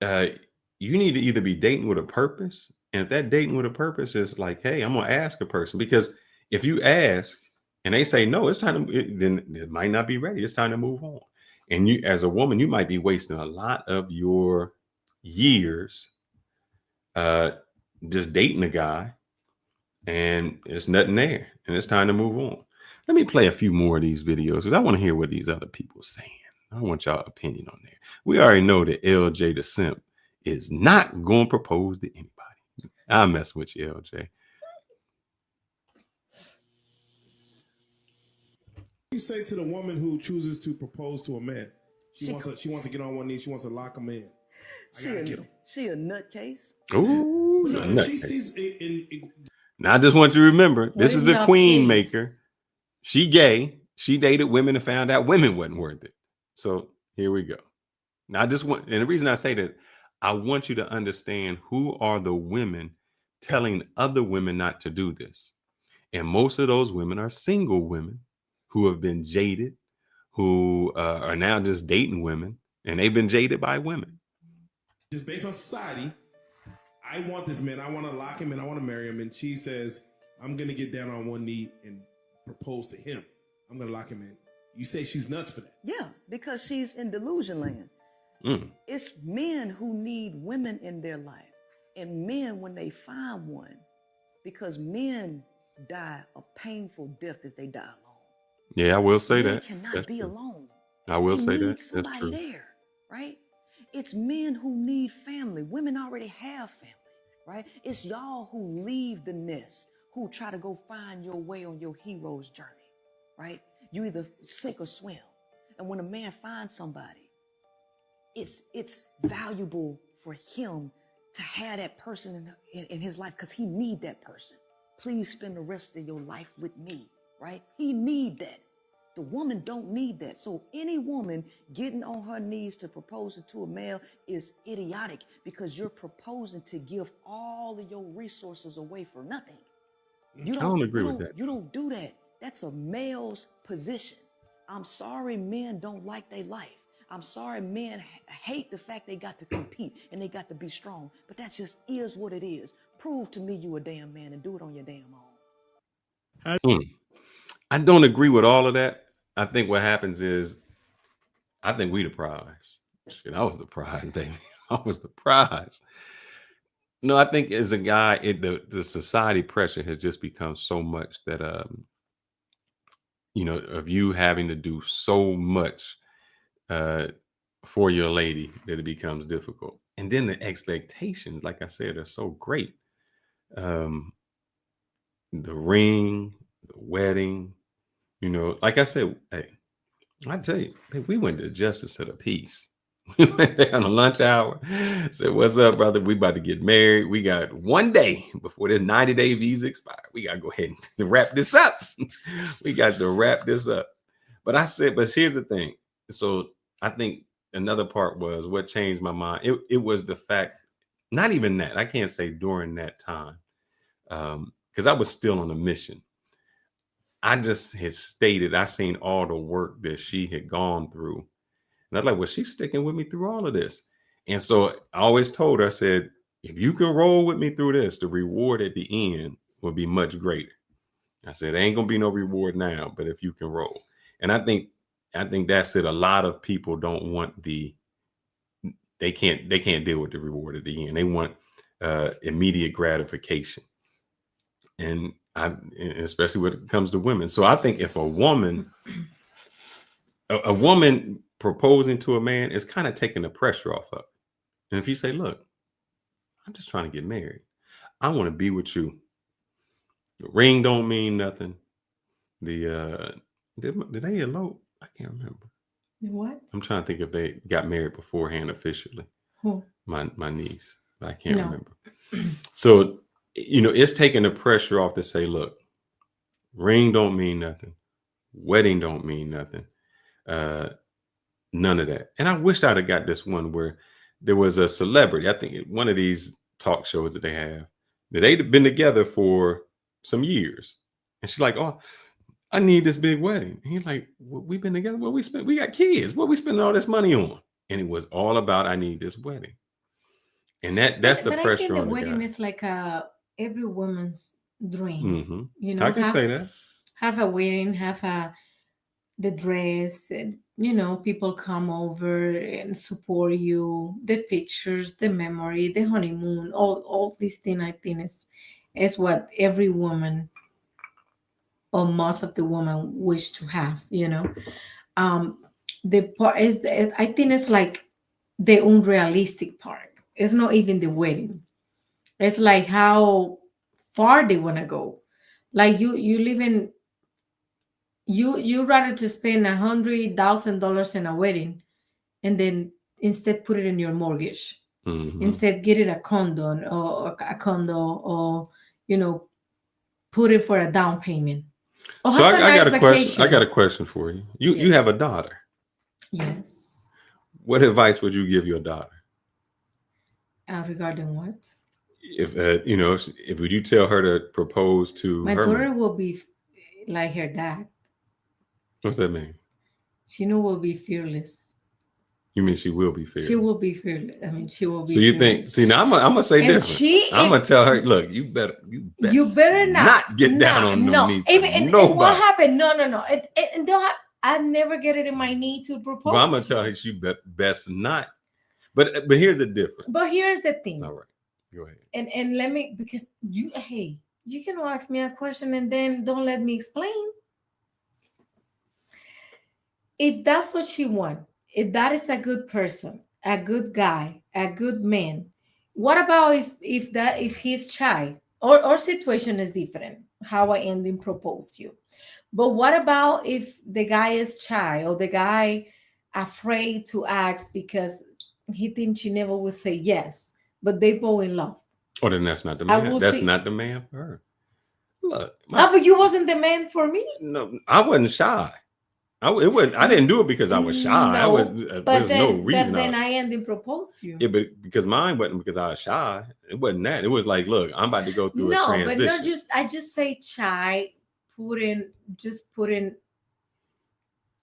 A: you need to either be dating with a purpose. And if that dating with a purpose is like, hey, I'm going to ask a person. Because if you ask and they say, no, it's time to, then it might not be ready. It's time to move on. And you, as a woman, you might be wasting a lot of your years just dating a guy, and it's nothing there, and it's time to move on. Let me play a few more of these videos because I want to hear what these other people are saying. I want y'all opinion on there. We already know that LJ the Simp is not going to propose to anybody. I'll mess with you, LJ.
H: you say to the woman who chooses to propose to a man? She wants to get on one knee. She wants to lock him in. I gotta get him.
M: She a nutcase.
A: Ooh,
H: But no, if she
A: nutcase.
H: sees
A: Now I just want you to remember,
B: What
A: this
B: is
A: is the
B: not
A: queen
B: case?
A: maker. She gay. She dated women and found out women wasn't worth it. So here we go. Now I just want, and the reason I say that, I want you to understand who are the women telling other women not to do this. And most of those women are single women who have been jaded, who are now just dating women, and they've been jaded by women.
H: just based on society, I want this man. I want to lock him in. I want to marry him. And she says, I'm going to get down on one knee and propose to him. I'm going to lock him in. You say she's nuts for that.
M: Yeah, because she's in delusion land. It's men who need women in their life. And men, when they find one, because men die a painful death if they die alone.
A: Yeah, I will say
M: Men
A: that.
M: cannot
A: That's
M: be
A: true.
M: alone.
A: I will
M: They
A: say
M: need
A: that. That's
M: somebody
A: true.
M: there, right? It's men who need family. Women already have family, right? It's y'all who leave the nest, who try to go find your way on your hero's journey, right? You either sink or swim. And when a man finds somebody, it's valuable for him to have that person in his life because he need that person. Please spend the rest of your life with me, right? He need that. The woman don't need that. So any woman getting on her knees to propose to a male is idiotic because you're proposing to give all of your resources away for nothing.
A: I don't agree with that.
M: You don't do that. That's a male's position. I'm sorry men don't like their life. I'm sorry men hate the fact they got to compete and they got to be strong. But that just is what it is. Prove to me you a damn man and do it on your damn own.
A: I don't agree with all of that. I think what happens is, I think we the prize. Shit, I was the prize, baby. I was the prize. No, I think as a guy, the society pressure has just become so much that of you having to do so much uh for your lady that it becomes difficult. And then the expectations, like I said, are so great. Um, the ring, the wedding, like I said, hey, I tell you, hey, we went to Justice of the Peace. We went there on a lunch hour. Said, "What's up, brother? We about to get married. We got one day before this 90-day visa expire. We got to go ahead and wrap this up. We got to wrap this up." But I said, but here's the thing. So I think another part was what changed my mind. It was the fact, not even that. I can't say during that time, because I was still on a mission. I just had stated, I seen all the work that she had gone through. And I was like, well, she's sticking with me through all of this. And so I always told her, I said, if you can roll with me through this, the reward at the end will be much greater. I said, there ain't gonna be no reward now, but if you can roll. And I think that's it. A lot of people don't want they can't deal with the reward at the end. They want immediate gratification. And especially when it comes to women. So I think if a woman proposing to a man is kind of taking the pressure off of it. And if you say, look, I'm just trying to get married. I want to be with you. The ring don't mean nothing. Did they elope? I can't remember.
B: What?
A: I'm trying to think if they got married beforehand officially.
B: Who?
A: My niece. I can't remember. So, it's taking the pressure off to say, look, ring don't mean nothing. Wedding don't mean nothing. None of that. And I wished I'd have got this one where there was a celebrity. I think one of these talk shows that they have, that they'd been together for some years. And she's like, oh, I need this big wedding. And he's like, well, we've been together. Well, we got kids. What we spending all this money on? And it was all about, I need this wedding. And that's the pressure
B: I think the
A: on the
B: wedding
A: guy.
B: is like every woman's dream.
A: Mm-hmm. I can say that.
B: Have a wedding, have the dress, and people come over and support you, the pictures, the memory, the honeymoon, all these things. I think is what every woman, or most of the women, wish to have. The part is I think it's like the unrealistic part. It's not even the wedding. It's like how far they want to go. Like you live in You rather to spend $100,000 in a wedding, and then instead put it in your mortgage. Instead, get it a condo or put it for a down payment. Or
A: So
B: have a
A: I
B: nice
A: got a
B: vacation.
A: question. I got a question for you. You have a daughter.
B: Yes.
A: What advice would you give your daughter?
B: Regarding what?
A: If if would you tell her to propose to
B: My
A: her
B: daughter
A: man?
B: will be like her dad.
A: What's that mean?
B: She will be fearless.
A: You mean she will be fearless?
B: She will be fearless. I mean, she will be.
A: So you
B: fearless.
A: think? See, now I'm gonna say
B: And
A: different. I'm gonna tell her, look, you better not get down on no knee for
B: and
A: nobody.
B: what happened? No. It don't. I never get it in my knee to propose.
A: But I'm gonna tell her she best not. But here's the difference.
B: But here's the thing.
A: All right, go ahead.
B: And let me, because you can ask me a question and then don't let me explain. If that's what she wants, if that is a good person, a good guy, a good man, what about if he's shy? Or situation is different. How I end and propose you. But what about if the guy is shy, or the guy afraid to ask because he thinks she never will say yes, but they both in love?
A: Oh, then that's not the man. That's not the man for her. Look,
B: but you wasn't the man for me.
A: No, I wasn't shy. I didn't do it because I was shy.
B: No,
A: there's no reason.
B: But then I ended and proposed you.
A: Yeah, but because mine wasn't because I was shy. It wasn't that. It was like, look, I'm about to go through a transition.
B: No, but I just say shy. Put in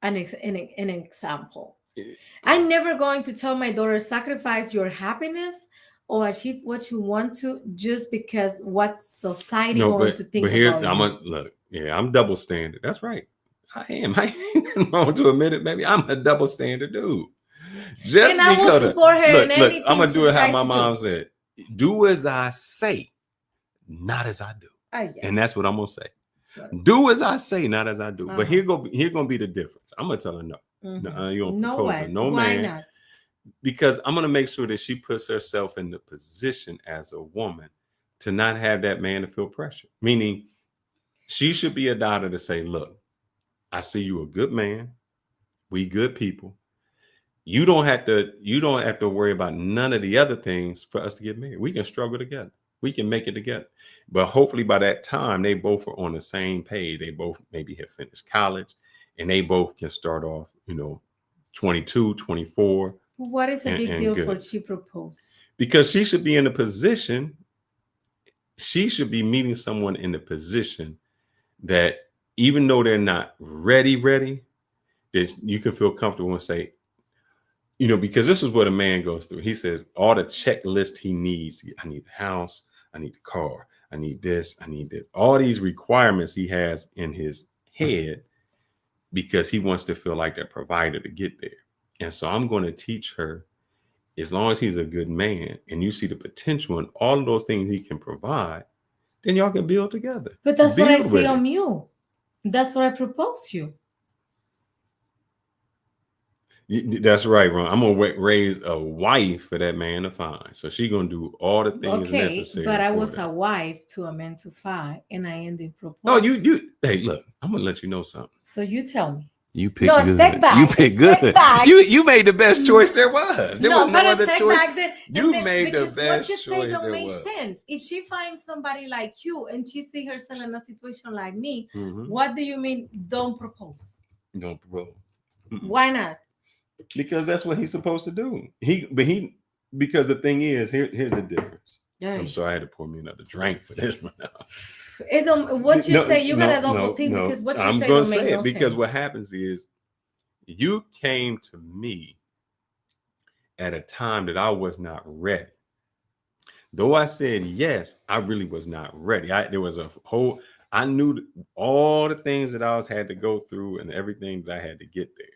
B: an example. I'm never going to tell my daughter, sacrifice your happiness or achieve what you want to just because what society going to think about you.
A: I'm double standard. That's right. I am. I ain't wrong to admit it, baby. I'm a double standard dude. Just
B: and I will support her in anything.
A: I'm gonna do it how my mom said. Do as I say, not as I do. And that's what I'm gonna say. Right. Do as I say, not as I do. But here gonna be the difference. I'm gonna tell her no. No, you don't propose her. No
B: Why
A: man.
B: Not?
A: Because I'm gonna make sure that she puts herself in the position as a woman to not have that man to feel pressure. Meaning, she should be a daughter to say, look, I see you a good man. We good people. You don't have to worry about none of the other things for us to get married. We can struggle together. We can make it together. But hopefully by that time, they both are on the same page. They both maybe have finished college and they both can start off, 22, 24.
B: What is a big deal for she proposed?
A: Because she should be in a position, she should be meeting someone in the position that even though they're not ready, that you can feel comfortable and say, because this is what a man goes through. He says all the checklist he needs. I need the house. I need the car. I need this. I need that. All these requirements he has in his head because he wants to feel like a provider to get there. And so I'm going to teach her, as long as he's a good man and you see the potential in all of those things he can provide, then y'all can build together.
B: But that's what I see on you. That's what I propose you.
A: That's right, Ron. I'm gonna raise a wife for that man to find. So she's gonna do all the things necessary.
B: But I was a wife to a man to find, and I ended proposing.
A: Oh, you. Hey, look, I'm gonna let you know something.
B: So you tell me.
A: You picked good. Step back. You picked good. You made the best choice there was. There was no other choice. You made the best choice there was. What you say don't make
B: sense. If she finds somebody like you and she see herself in a situation like me, what do you mean? Don't propose.
A: Don't propose.
B: Why not?
A: Because that's what he's supposed to do. Because the thing is, here's the difference. Yeah. I'm sorry, I had to pour me another drink for this one.
B: What you say, you got a double think because what you say don't make no sense.
A: Because what happens is, you came to me at a time that I was not ready. Though I said yes, I really was not ready. I knew all the things that I had to go through and everything that I had to get there.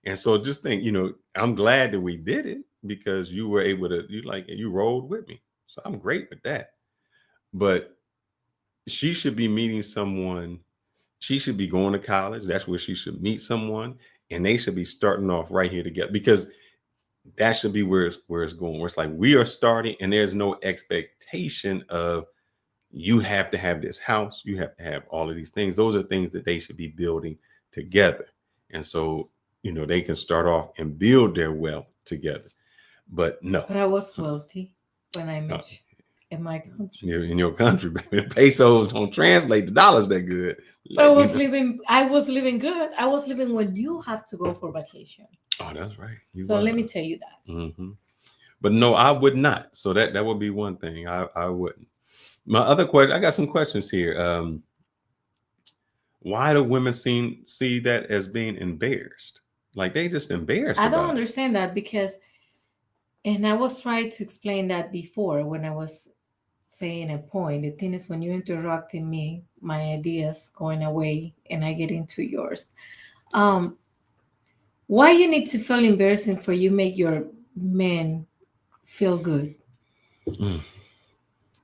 A: And so just think, I'm glad that we did it because you were able to, you rolled with me. So I'm great with that. But she should be meeting someone. She should be going to college. That's where she should meet someone. And they should be starting off right here together because that should be where it's going. Where it's like we are starting and there's no expectation of, You have to have this house. You have to have all of these things. Those are things that they should be building together. And so, they can start off and build their wealth together. But no.
B: But I was wealthy when I met you in my country.
A: In your country, baby. Pesos don't translate to dollars that good.
B: But I was living good. I was living when you have to go for vacation.
A: Oh, that's right.
B: So let me tell you that.
A: Mm-hmm. But no, I would not. So that would be one thing. I wouldn't. My other question, I got some questions here. Why do women see that as being embarrassed? Like they just embarrassed.
B: I don't understand that because, and I was trying to explain that before when I was saying a point. The thing is, when you interrupting me, my ideas going away and I get into yours. Why you need to feel embarrassing for you make your men feel good?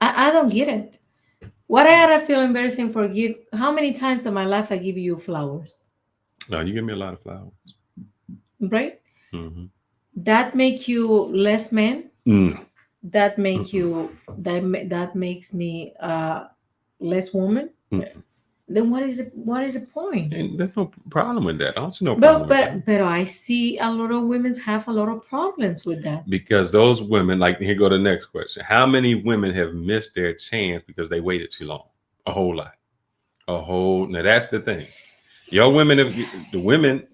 B: I don't get it. What I gotta feel embarrassing for how many times in my life I give you flowers?
A: No, you give me a lot of flowers.
B: Right?
A: Mm-hmm.
B: That make you less man?
A: Mm.
B: That make you that makes me less woman? Then what is the point?
A: And there's no problem with that. I don't see no problem with that.
B: But I see a lot of women have a lot of problems with that.
A: Because those women, like, here go the next question. How many women have missed their chance because they waited too long? A whole lot. Now that's the thing. Your women, the women,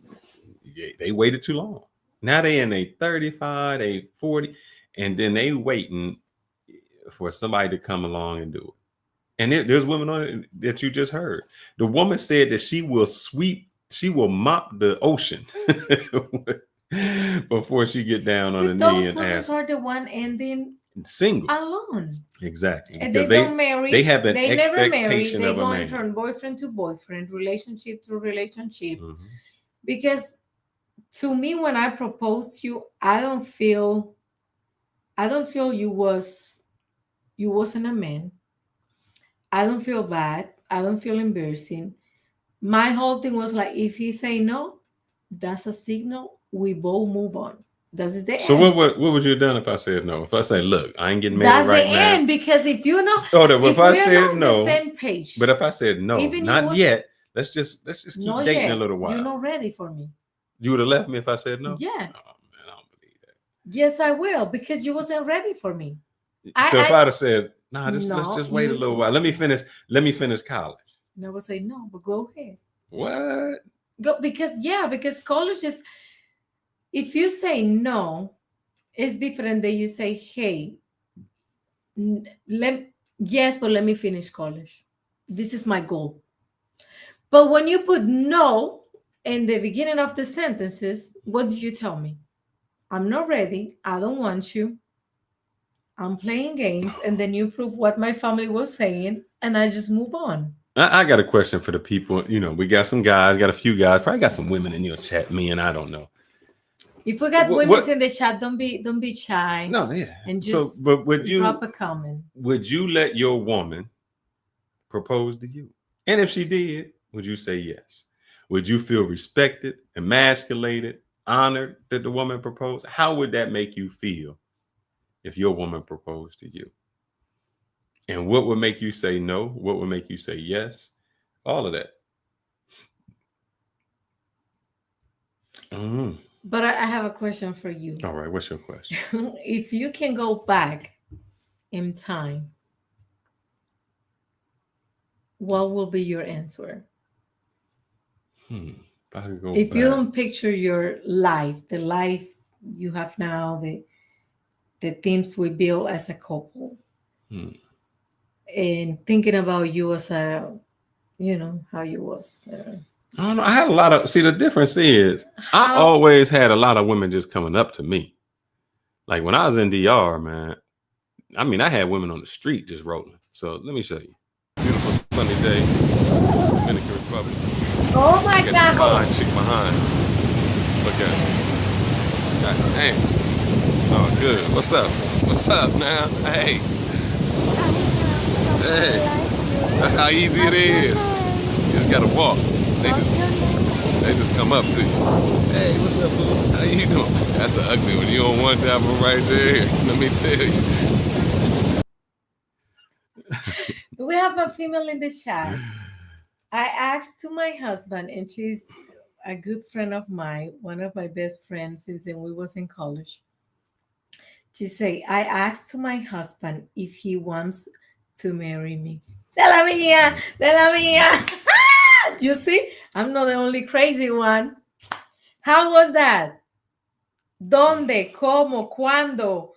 A: they waited too long. Now they in a 35, they 40, and then they waiting for somebody to come along and do it. And there's women on it that you just heard. The woman said that she will mop the ocean before she get down on the knee and ask.
B: Those women are the one ending
A: single
B: alone.
A: Exactly.
B: And
A: because
B: they don't marry.
A: They have an
B: they never marry.
A: expectation
B: They
A: of a
B: going
A: man.
B: from boyfriend to boyfriend, relationship to relationship. Mm-hmm. Because to me, when I proposed to you, I don't feel you wasn't a man. I don't feel bad. I don't feel embarrassing. My whole thing was like, if he say no, that's a signal. We both move on. That's the
A: So
B: end.
A: what would you have done if I said no? If I say, look, I ain't getting married
B: that's
A: right
B: the
A: now.
B: end, because if you know,
A: if I said no,
B: the same page.
A: But if I said no, not yet. Let's just keep dating a little while.
B: You're not ready for me.
A: You would have left me if I said no?
B: Yes.
A: Oh man, I don't believe that.
B: Yes, I will, because you wasn't ready for me.
A: So if I'd have said, let's just wait a little while. Let me finish college.
B: And I would say no, but go ahead.
A: What?
B: Go because college is, if you say no, it's different than you say, hey, yes, but let me finish college. This is my goal. But when you put no in the beginning of the sentences, what did you tell me? I'm not ready. I don't want you. I'm playing games. And then you prove what my family was saying, and I just move on.
A: I got a question for the people. We got some guys, got a few guys, probably got some women in your chat. Me and I don't know.
B: If we got women in the chat, don't be shy.
A: No, yeah.
B: And just drop a comment.
A: Would you let your woman propose to you? And if she did, would you say yes? Would you feel respected, emasculated, honored that the woman proposed? How would that make you feel if your woman proposed to you? And what would make you say no? What would make you say yes? All of that. Mm-hmm.
B: But I have a question for you.
A: All right, what's your question?
B: If you can go back in time, what will be your answer? If you don't picture your life, the life you have now, the things we build as a couple, and thinking about you as how you was.
A: I don't know. I had a lot of, the difference is I always had a lot of women just coming up to me. Like when I was in DR, man, I had women on the street just rolling. So let me show you. Beautiful sunny day, Dominican Republic.
B: Oh my God.
A: Fine chick behind. Look at it. God damn. Oh, good. What's up? What's up now? Hey. Hey. That's how easy it is. You just gotta walk. They just come up to you. Hey, what's up, boo? How you doing? That's an ugly one. You on one dabble right there. Let me tell you.
B: We We have a female in the chat. I asked to my husband, and she's a good friend of mine, one of my best friends since when we was in college. She say, I asked to my husband if he wants to marry me. De la mía, de la mía. You see, I'm not the only crazy one. How was that? ¿Dónde? ¿Cómo? ¿Cuándo?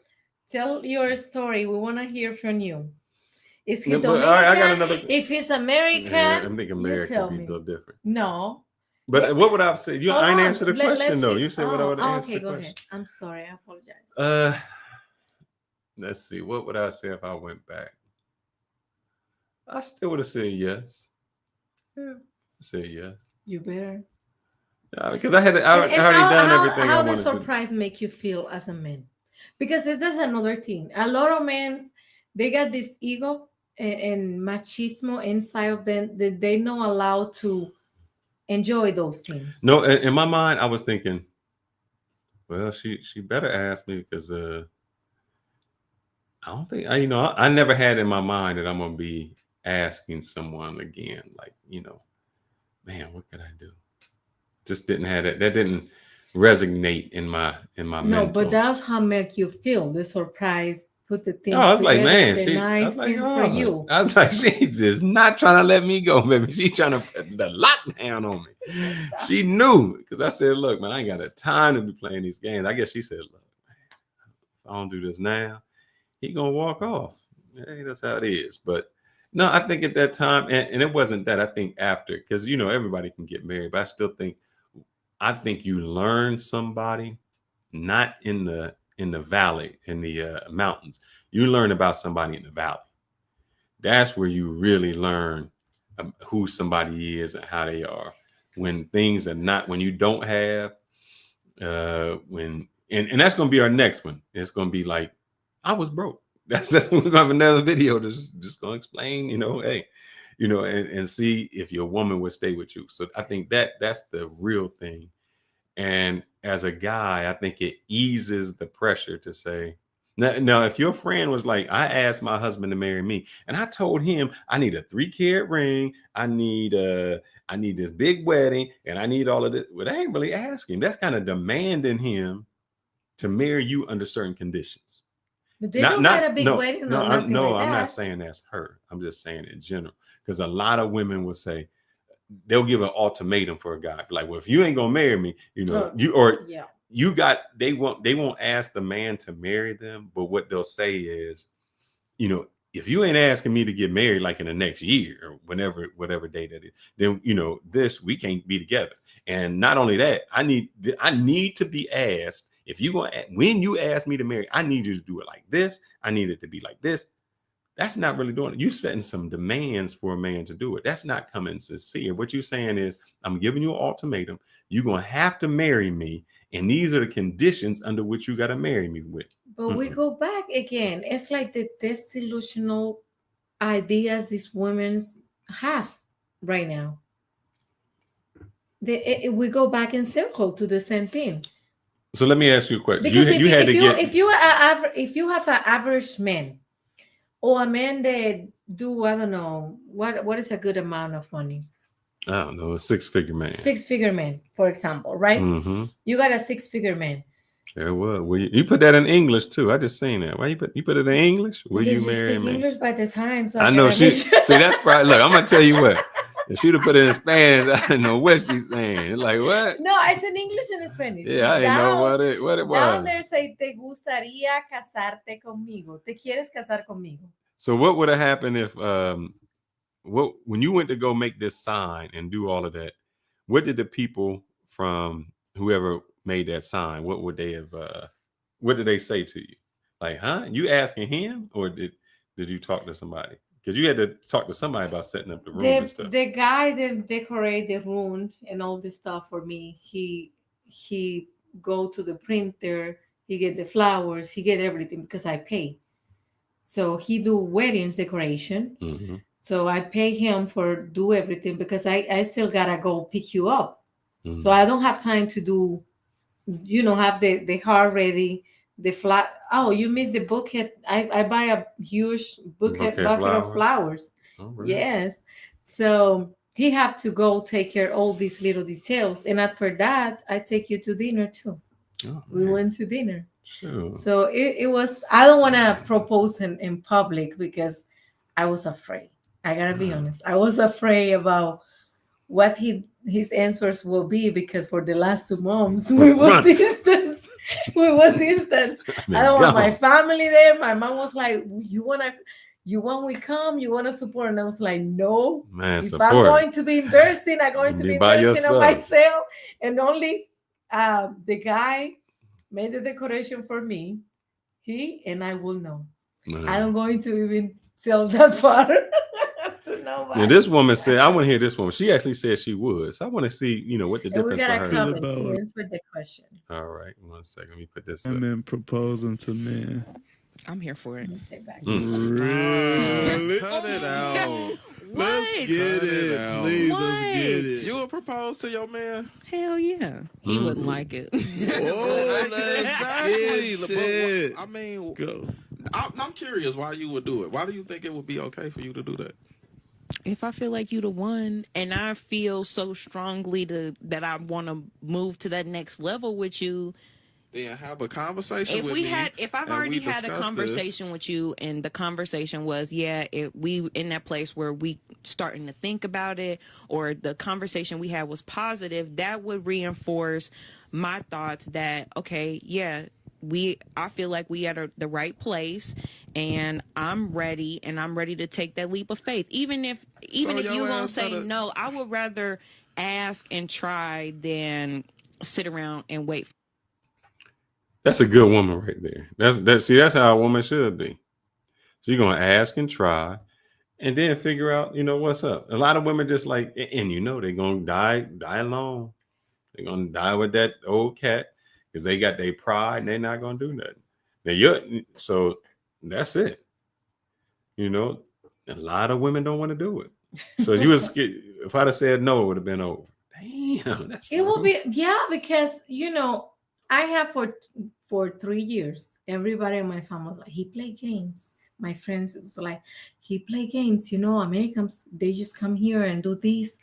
B: Tell your story. We want to hear from you. Is he
A: Yeah, but,
B: Dominican?
A: all right, I got another.
B: If he's American,
A: Yeah, I think
B: you
A: America
B: tell
A: be a
B: me.
A: little different.
B: No.
A: But what would I say? You,
B: Hold
A: I ain't
B: on.
A: answered the question though. You said what I would answer
B: Okay,
A: the
B: go
A: question.
B: ahead. I'm sorry. I apologize.
A: Let's see. What would I say if I went back? I still would have said yes. Yeah, I said yes.
B: You better.
A: Because I already done everything I
B: How
A: wanted
B: does
A: to.
B: surprise make you feel as a man? Because that's another thing. A lot of men, they got this ego and machismo inside of them that they not allowed to enjoy those things.
A: No, in my mind, I was thinking, well, she better ask me because I don't think I never had in my mind that I'm gonna be asking someone again. Like, man, what could I do? Just didn't have that. That didn't resonate in my
B: No,
A: mental.
B: but that's how make you feel. The surprise, put the things
A: I was
B: together,
A: like, man,
B: the nice things for you.
A: I was like, she just not trying to let me go, baby. She trying to put the lockdown on me. She knew because I said, look, man, I ain't got the time to be playing these games. I guess she said, look, man, if I don't do this now, he gonna walk off. Hey, that's how it is. But no, I think at that time, and it wasn't that. I think after, because everybody can get married, but I think you learn somebody not in the valley, in the mountains. You learn about somebody in the valley. That's where you really learn who somebody is and how they are. When things are not, when you don't have, and that's going to be our next one. It's going to be like, I was broke. That's we're going to have another video just going to explain, hey, and see if your woman would stay with you. So I think that's the real thing. And as a guy, I think it eases the pressure to say, now, if your friend was like, I asked my husband to marry me, and I told him I need a 3-carat ring, I need this big wedding, and I need all of this. Well, I ain't really asking. That's kind of demanding him to marry you under certain conditions.
B: But they don't get a big wedding or nothing like that.
A: I'm not saying that's her. I'm just saying in general, because a lot of women will say, they'll give an ultimatum for a guy. Like, well, if you ain't gonna marry me, they won't ask the man to marry them, but what they'll say is, if you ain't asking me to get married like in the next year or whatever day that is, then we can't be together. And not only that, I need to be asked when you ask me to marry, I need you to do it like this. I need it to be like this. That's not really doing it. You're setting some demands for a man to do it. That's not coming sincere. What you're saying is, I'm giving you an ultimatum. You're going to have to marry me. And these are the conditions under which you got to marry me with.
B: But we go back again. It's like the disillusional ideas these women have right now. We go back in circle to the same thing.
A: So let me ask you a question.
B: Because if you have an average man, or a man that do, I don't know, what is a good amount of money?
A: I don't know, a 6-figure man.
B: 6-figure man, for example, right? Mm-hmm. You got a 6-figure man.
A: There was. Well, you put that in English too. I just seen that. Why you put it in English? Will
B: because
A: you marry me?
B: English by the time. So
A: I know she. See, that's probably. Look, I'm gonna tell you what. If she'd have put it in Spanish, I don't know what she's saying. Like what?
B: No, it's in English and in Spanish.
A: Yeah, I didn't know what it was.
B: Down there say, "Te gustaría casarte conmigo? ¿Te quieres casar conmigo?"
A: So what would have happened if when you went to go make this sign and do all of that? What did the people from whoever made that sign? What would they have? What did they say to you? Like, huh? You asking him, or did you talk to somebody? Because you had to talk to somebody about setting up the room and stuff.
B: The guy that decorate the room and all this stuff for me, he go to the printer, he get the flowers, he get everything because I pay. So he do weddings decoration. Mm-hmm. So I pay him for do everything because I still gotta go pick you up. Mm-hmm. So I don't have time to do, have the heart ready, the flat. Oh, you missed the bouquet. I buy a huge bucket of flowers.
A: All right.
B: Yes. So he have to go take care of all these little details. And after that, I take you to dinner too.
A: Oh,
B: We
A: man.
B: went to dinner.
A: Sure.
B: So it was, I don't want to propose in public because I was afraid. I gotta be honest. I was afraid about what his answers will be because for the last 2 months we was
A: Run.
B: distance. We was distance. I don't want my family there. My mom was like, you want we come, you want to support? And I was like, no.
A: Man,
B: If
A: support.
B: I'm going to be investing, I'm going to
A: Be
B: be
A: by
B: investing on
A: yourself.
B: myself. And only the guy made the decoration for me. He and I will know.
A: Man.
B: I'm going to even tell that far to nobody.
A: Now, this woman said, I want to hear this woman. She actually said she would. So I want to see, what the
B: And we
A: difference for
B: got a
A: her
B: comment
A: is.
B: to answer the question.
A: All right. 1 second. Let me put this up.
H: Women proposing to men.
L: I'm here for it.
H: Really?
N: Cut it out.
H: Let's get it. Please, let's get it.
N: You would propose to your man?
L: Hell yeah. He wouldn't like it.
H: Oh,
N: Exactly.
H: let's
N: But
H: get it.
N: I mean,
H: Go.
N: I'm curious why you would do it. Why do you think it would be okay for you to do that?
L: If I feel like you the one and I feel so strongly that I want to move to that next level with you,
N: Then have a conversation with me.
L: If I've
N: and
L: already
N: we
L: had a
N: discuss
L: conversation with you and the conversation was, we in that place where we starting to think about it, or the conversation we had was positive, that would reinforce my thoughts that, okay, yeah, I feel like we at the right place, and I'm ready to take that leap of faith. Even if you gonna say no, I would rather ask and try than sit around and wait.
A: That's a good woman right there. That's how a woman should be. So you're gonna ask and try, and then figure out, what's up. A lot of women just like, and they're gonna die alone. They're gonna die with that old cat because they got their pride and they're not gonna do nothing. Now so that's it. A lot of women don't want to do it. So if I'd have said no, it would have been over. Damn, that's
B: It will be, because I have for 3 years, everybody in my family was like, he play games. My friends, it was like, he play games. Americans, they just come here and do this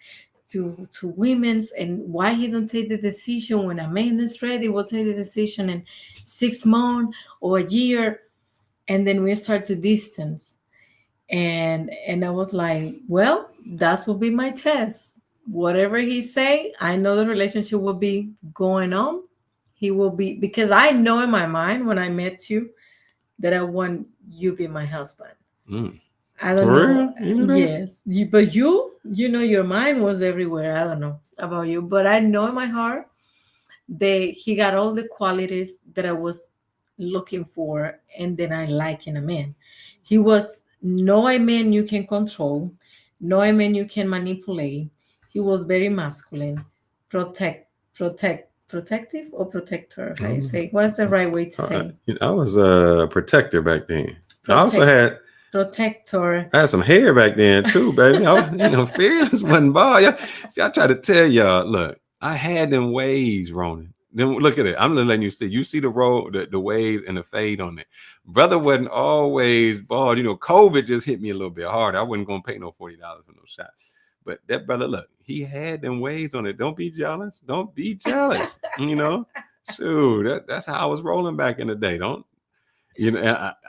B: to women's, and why he don't take the decision when a man is ready, will take the decision in 6 months or a year, and then we start to distance. And I was like, well, that will be my test. Whatever he say, I know the relationship will be going on. He will be, because I know in my mind when I met you that I want you to be my husband. I don't know.
A: You know that?
B: Yes, but your mind was everywhere. I don't know about you, but I know in my heart that he got all the qualities that I was looking for, and then I like in a man. He was no a man you can control, no a man you can manipulate. He was very masculine, protective or protector. How you say? What's the right way to say?
A: I was a protector back then. I also had
B: protector.
A: I had some hair back then too, baby. Fearless wasn't bald. See, I try to tell y'all, look, I had them waves, Ronan. Then look at it. I'm just letting you see. You see the roll, the waves and the fade on it. Brother wasn't always bald. COVID just hit me a little bit harder. I wasn't gonna pay no $40 for no shot. But that brother, look, he had them waves on it. Don't be jealous. Don't be jealous. Shoot, that's how I was rolling back in the day.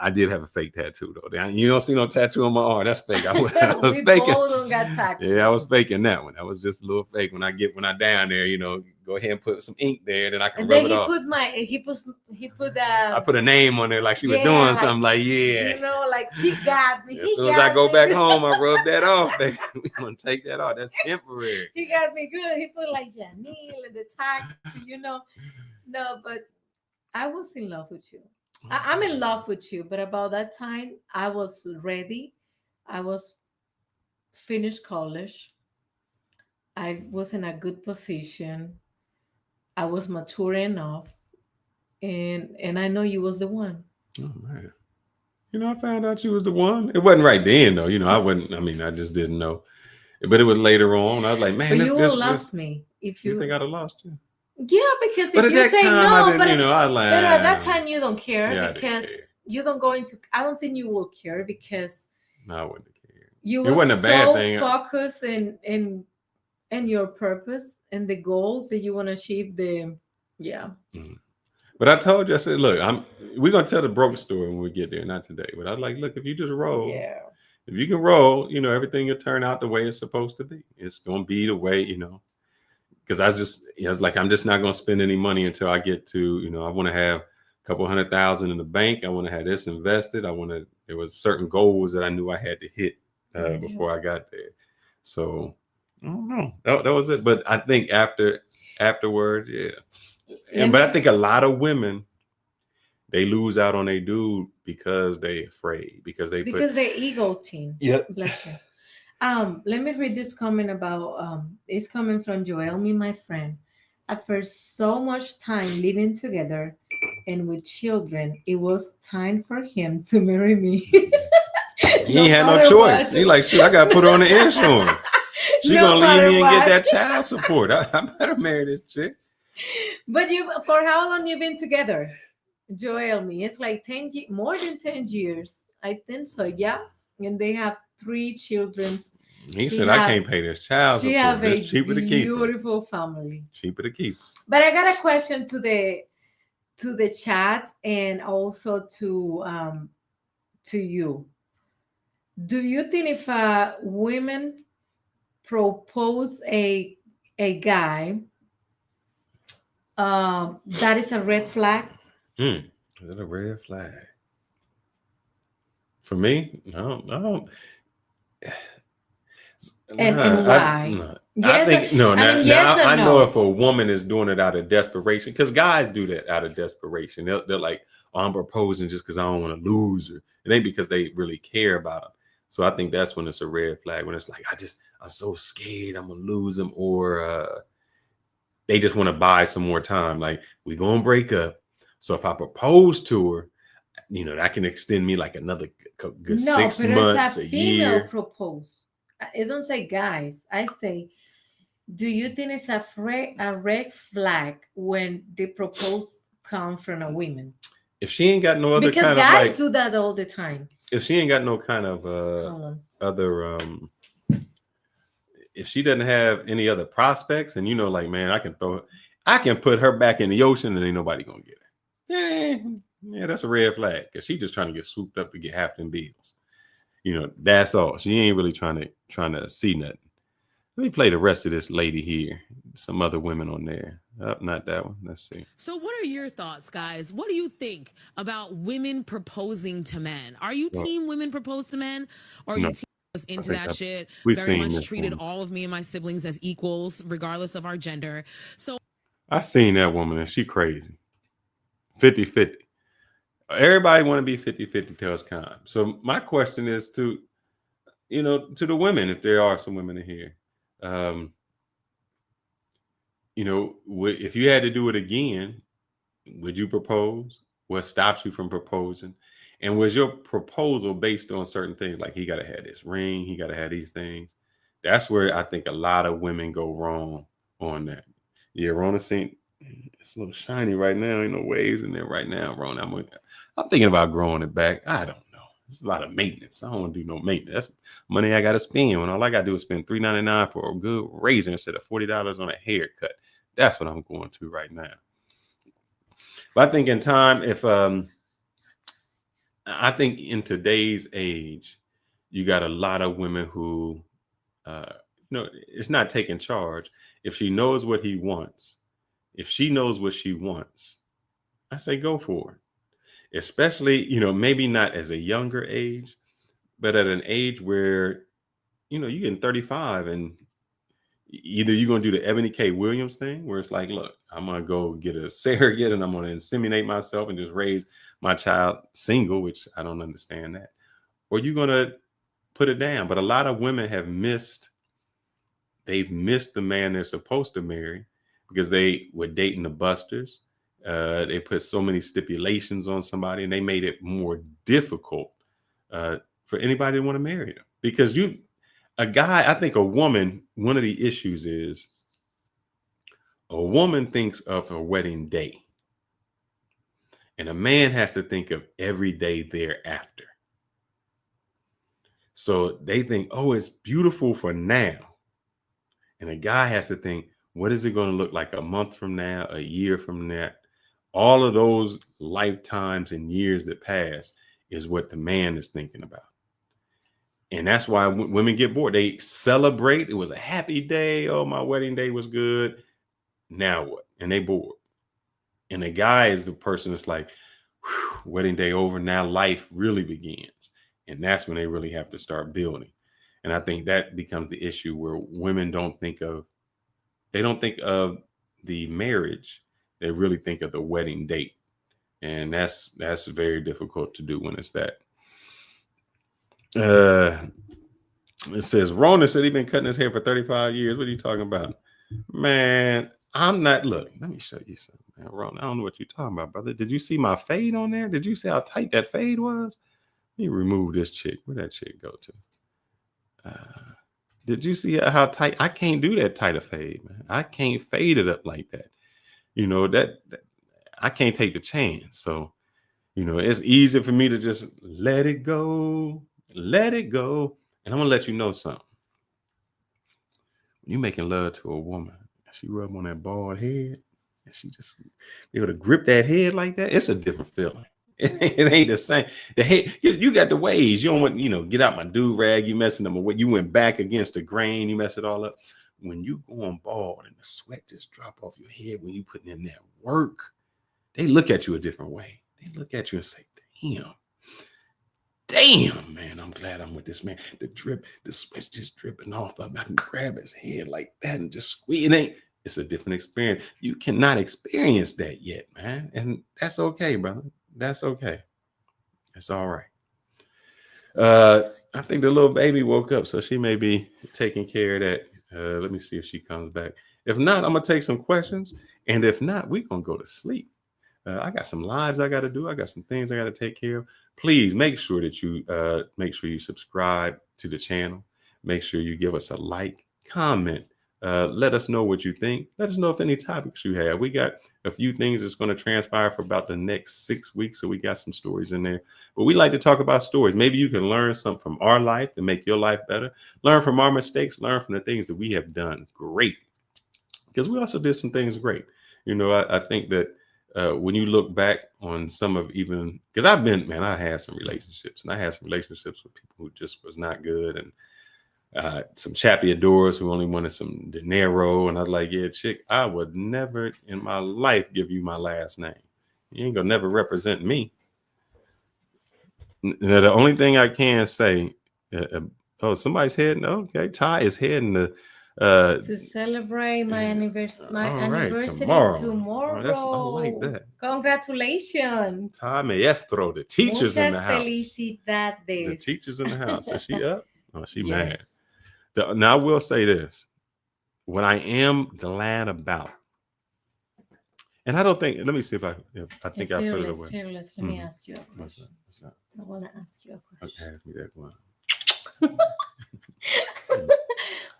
A: I did have a fake tattoo though. You don't see no tattoo on my arm. That's fake. I was
B: We
A: faking.
B: both got tattoos.
A: Yeah, I was faking that one. That was just a little fake. When I down there, go ahead and put some ink there, then I can
B: And
A: rub
B: then
A: it off.
B: he put
A: I put a name on there like she was doing something. Like
B: like he got me.
A: As soon as I go back home, I rub that off, baby. We're gonna take that off. That's temporary.
B: He got me good. He put like Janelle and the tattoo, No, but I was in love with you. I'm in love with you, but about that time, I was ready. I was finished college. I was in a good position. I was mature enough, and I know you was the one.
A: Oh man, I found out you was the one. It wasn't right then though. I wouldn't. I mean, I just didn't know. But it was later on. I was like, man,
B: but you would have lost me if you
A: think I'd have lost you.
B: Yeah, because
A: but
B: if you say no,
A: I lied.
B: But at that time you don't care
A: Yeah,
B: because you don't go into. I don't think you will care because
A: no, I wouldn't care.
B: You
A: It
B: were
A: wasn't a bad
B: so
A: thing.
B: focused in your purpose and the goal that you want to achieve. Yeah.
A: But I told you, I said, look, we're gonna tell the broke story when we get there, not today. But I was like, look, if you just roll,
B: Yeah.
A: if you can roll, everything will turn out the way it's supposed to be. It's gonna be the way, because I was like, I'm just not gonna spend any money until I get to, I want to have a couple 100,000 in the bank. I want to have this invested. There was certain goals that I knew I had to hit before I got there. So I don't know. That was it. But I think afterwards, yeah. But I think a lot of women, they lose out on a dude because they afraid, because they
B: ego team.
A: Yeah.
B: Bless you. Let me read this comment about it's coming from Joel, me, my friend. At first, so much time living together and with children, it was time for him to marry me.
A: He ain't had no choice. He like, shoot, I gotta put her on the insurance. She gonna leave me and get that child support. I better marry this chick.
B: But for how long you been together? Joel, me, it's like more than 10 years. I think so, yeah. And they have 3 children.
A: He said, I can't pay this child
B: She
A: support.
B: have
A: It's
B: a
A: cheaper to keep her.
B: beautiful family.
A: Cheaper to keep.
B: But I got a question to the chat and also to you. Do you think if women propose a guy, that is a red flag?
A: Is it a red flag? For me, I don't.
B: And why?
A: I think no.
B: Yes or
A: I
B: no?
A: know if a woman is doing it out of desperation, because guys do that out of desperation. They're like, oh, I'm proposing just because I don't want to lose her. It ain't because they really care about him. So I think that's when it's a red flag. When it's like, I'm so scared I'm gonna lose him, or they just want to buy some more time. Like, we gonna break up. So if I propose to her, that can extend me like another good 6 months, a year.
B: Propose. I don't say guys. I say, do you think it's a red flag when the propose come from a woman?
A: If she ain't got no other
B: because
A: kind
B: guys
A: of like,
B: do that all the time.
A: If she ain't got no kind of other if she doesn't have any other prospects, and like, man, I can put her back in the ocean and ain't nobody gonna get her. Yeah, that's a red flag, because she just trying to get swooped up to get half them bills. That's all. She ain't really trying to see nothing. Let me play the rest of this lady here. Some other women on there. Not that one. Let's see.
G: So what are your thoughts, guys? What do you think about women proposing to men? Are you team women propose to men? Or are you team us into that shit? Very much treated all of me and my siblings as equals, regardless of our gender. So
A: I seen that woman, and she crazy. 50-50. Everybody want to be 50-50 till it's time. So my question is to the women, if there are some women in here. If you had to do it again, would you propose? What stops you from proposing? And was your proposal based on certain things, like he got to have this ring, he got to have these things? That's where I think a lot of women go wrong on that. Yeah, Rona seen it's a little shiny right now. Ain't no waves in there right now, Rona. I'm thinking about growing it back. I don't know. It's a lot of maintenance. I don't want to do no maintenance. That's money I got to spend when all I got to do is spend $3.99 for a good razor instead of $40 on a haircut. That's what I'm going to right now. But I think in time, I think in today's age, you got a lot of women who, it's not taking charge. If she knows what he wants, if she knows what she wants, I say go for it. Especially, maybe not as a younger age, but at an age where, you're getting 35, and either you're going to do the Ebony K. Williams thing, where it's like, look, I'm going to go get a surrogate and I'm going to inseminate myself and just raise my child single, which I don't understand that. Or you're going to put it down. But a lot of women they've missed the man they're supposed to marry because they were dating the busters. They put so many stipulations on somebody, and they made it more difficult for anybody to want to marry them. Because I think a woman, one of the issues is a woman thinks of her wedding day, and a man has to think of every day thereafter. So they think, oh, it's beautiful for now. And a guy has to think, what is it going to look like a month from now, a year from now? All of those lifetimes and years that pass is what the man is thinking about. And that's why women get bored. They celebrate. It was a happy day. Oh, my wedding day was good. Now what? And they bored. And the guy is the person that's like, wedding day over. Now life really begins. And that's when they really have to start building. And I think that becomes the issue where women don't think of the marriage. They really think of the wedding date. And that's very difficult to do when it's that. It says, Rona said he's been cutting his hair for 35 years. What are you talking about? Man, I'm not. Look, let me show you something. Man, Rona, I don't know what you're talking about, brother. Did you see my fade on there? Did you see how tight that fade was? Let me remove this chick. Where'd that chick go to? Did you see how tight? I can't do that tight of fade, man. I can't fade it up like that. You know, that I can't take the chance. So, you know, it's easy for me to just let it go. Let it go. And I'm going to let you know something. When you're making love to a woman, she rub on that bald head, and she just be able to grip that head like that, it's a different feeling. It ain't the same. The head, you got the ways. You don't want, get out my do-rag. You messing them away. You went back against the grain. You mess it all up. When you going bald and the sweat just drop off your head when you putting in that work, they look at you a different way. They look at you and say, damn, man, I'm glad I'm with this man. The drip, the sweat's just dripping off of him. I can grab his head like that and just squeeze. It's a different experience. You cannot experience that yet, man. And that's okay, brother. That's okay. It's all right. I think the little baby woke up, so she may be taking care of that. Let me see if she comes back. If not, I'm going to take some questions. And if not, we're going to go to sleep. I got some lives I got to do. I got some things I got to take care of. Please make sure that you subscribe to the channel. Make sure you give us a like, comment. Let us know what you think. Let us know if any topics you have. We got a few things that's going to transpire for about the next 6 weeks. So we got some stories in there. But we like to talk about stories. Maybe you can learn something from our life to make your life better. Learn from our mistakes. Learn from the things that we have done great. Because we also did some things great. I think that when you look back on some of even, because I had some relationships, and I had some relationships with people who just was not good, and some chappy adorers who only wanted some dinero, and I was like, yeah, chick, I would never in my life give you my last name. You ain't gonna never represent me. Now, the only thing I can say, somebody's heading. Okay, Ty is heading
B: to celebrate my anniversary. Tomorrow.
A: I like that.
B: Congratulations,
A: Ty Maestro, the teachers in the house.
B: Felicidades.
A: The teachers in the house. Is she up? Oh, she mad. Now I will say this: what I am glad about, and I don't think. Let me see if I think I put it away.
B: Fearless, let me ask you a question.
A: What's that?
B: I want to ask you a question.
A: Ask me that one.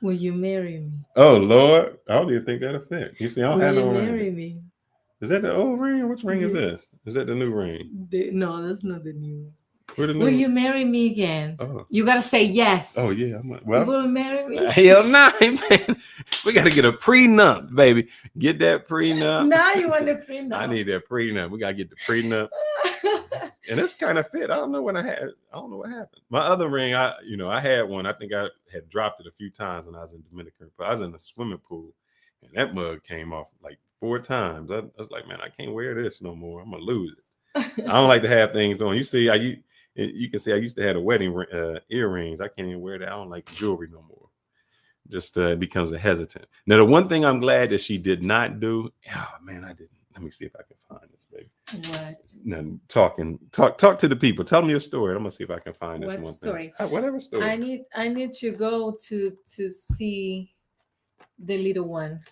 B: Will you marry me?
A: Oh Lord, I don't even think that'll fit. You see, I don't have no ring.
B: Will you marry me?
A: Is that the old ring? Which ring is this? Is that the new ring?
B: No, that's not the new one.
A: Will
B: you marry me again?
A: Oh.
B: You gotta say yes.
A: Oh yeah.
B: You will marry me?
A: Hell no, man. We gotta get a prenup, baby. Get that prenup.
B: Now you want the prenup?
A: I need that prenup. We gotta get the prenup. And it's kind of fit. I don't know what happened. My other ring, I had one. I think I had dropped it a few times when I was in Dominican. But I was in a swimming pool, and that mug came off like 4 times. I was like, man, I can't wear this no more. I'm gonna lose it. I don't like to have things on. You see, you can see I used to have the wedding earrings. I can't even wear that. I don't like jewelry no more. Just it becomes a hesitant. Now, the one thing I'm glad that she did not do. Oh man, I didn't. Let me see if I can find this, baby.
B: What?
A: No, talk to the people. Tell me your story. I'm gonna see if I can find this one
B: story?
A: Thing. Whatever story.
B: I need to go to see the little one.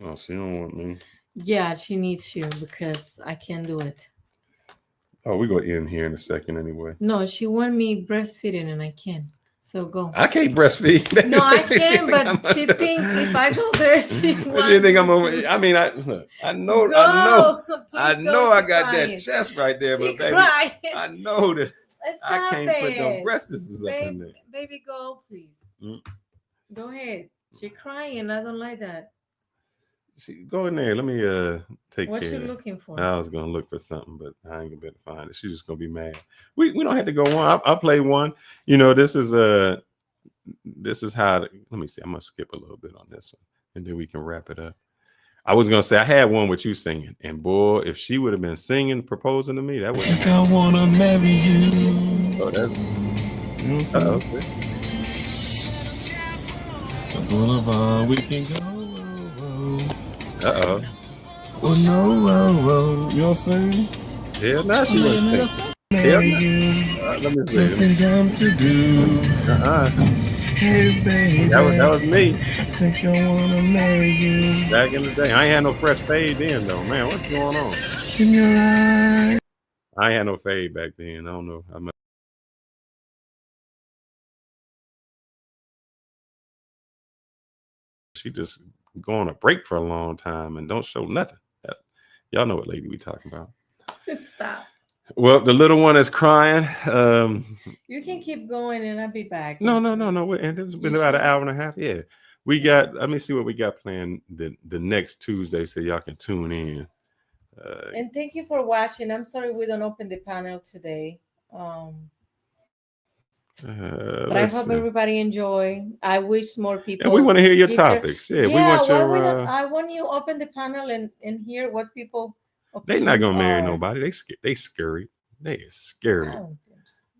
A: Oh, she don't want me.
B: Yeah, she needs you because I can't do it.
A: Oh, we're gonna end here in a second anyway.
B: No, she want me breastfeeding and I can't. So go.
A: I can't breastfeed.
B: No, I can, but she thinks if I go there, she wants.
A: What do you think I'm over? I mean, I know I got that chest right there, but baby, I know that
B: Stop
A: I can't put no
B: it.
A: breastises up in there.
B: Baby, go, please.
A: Mm.
B: Go ahead. She's crying. I don't like that.
A: Go in there. Let me take
B: What
A: care.
B: you looking for?
A: I was gonna look for something, but I ain't gonna be able to find it. She's just gonna be mad. We don't have to go one. I'll play one. You know, this is how. Let me see. I'm gonna skip a little bit on this one, and then we can wrap it up. I was gonna say I had one with you singing, and boy, if she would have been singing, proposing to me, that would.
O: I wanna marry you.
A: Oh, that's.
O: You know what I'm saying? The boulevard we can go.
A: Uh-oh.
O: Well, no, you know what I'm saying?
A: Hell no, she wasn't singing. Hell no. Let me see.
O: Something dumb to do. Hey, baby.
A: That was me.
O: I think I wanna marry you.
A: Back in the day. I ain't had no fresh fade then, though. Man, what's going on?
O: In your eyes.
A: I ain't had no fade back then. I don't know. She just go on a break for a long time and don't show nothing. Y'all know what lady we talking about.
B: Stop.
A: Well, the little one is crying.
B: You can keep going and I'll be back.
A: No. And it's been about an hour and a half. Yeah. We got, let me see what we got planned the next Tuesday so y'all can tune in.
B: And thank you for watching. I'm sorry we don't open the panel today. But I hope everybody enjoy. I wish more people.
A: And we want to hear your topics. We want your.
B: I want you to open the panel and hear what people.
A: They're not gonna marry nobody. They scary. They scary.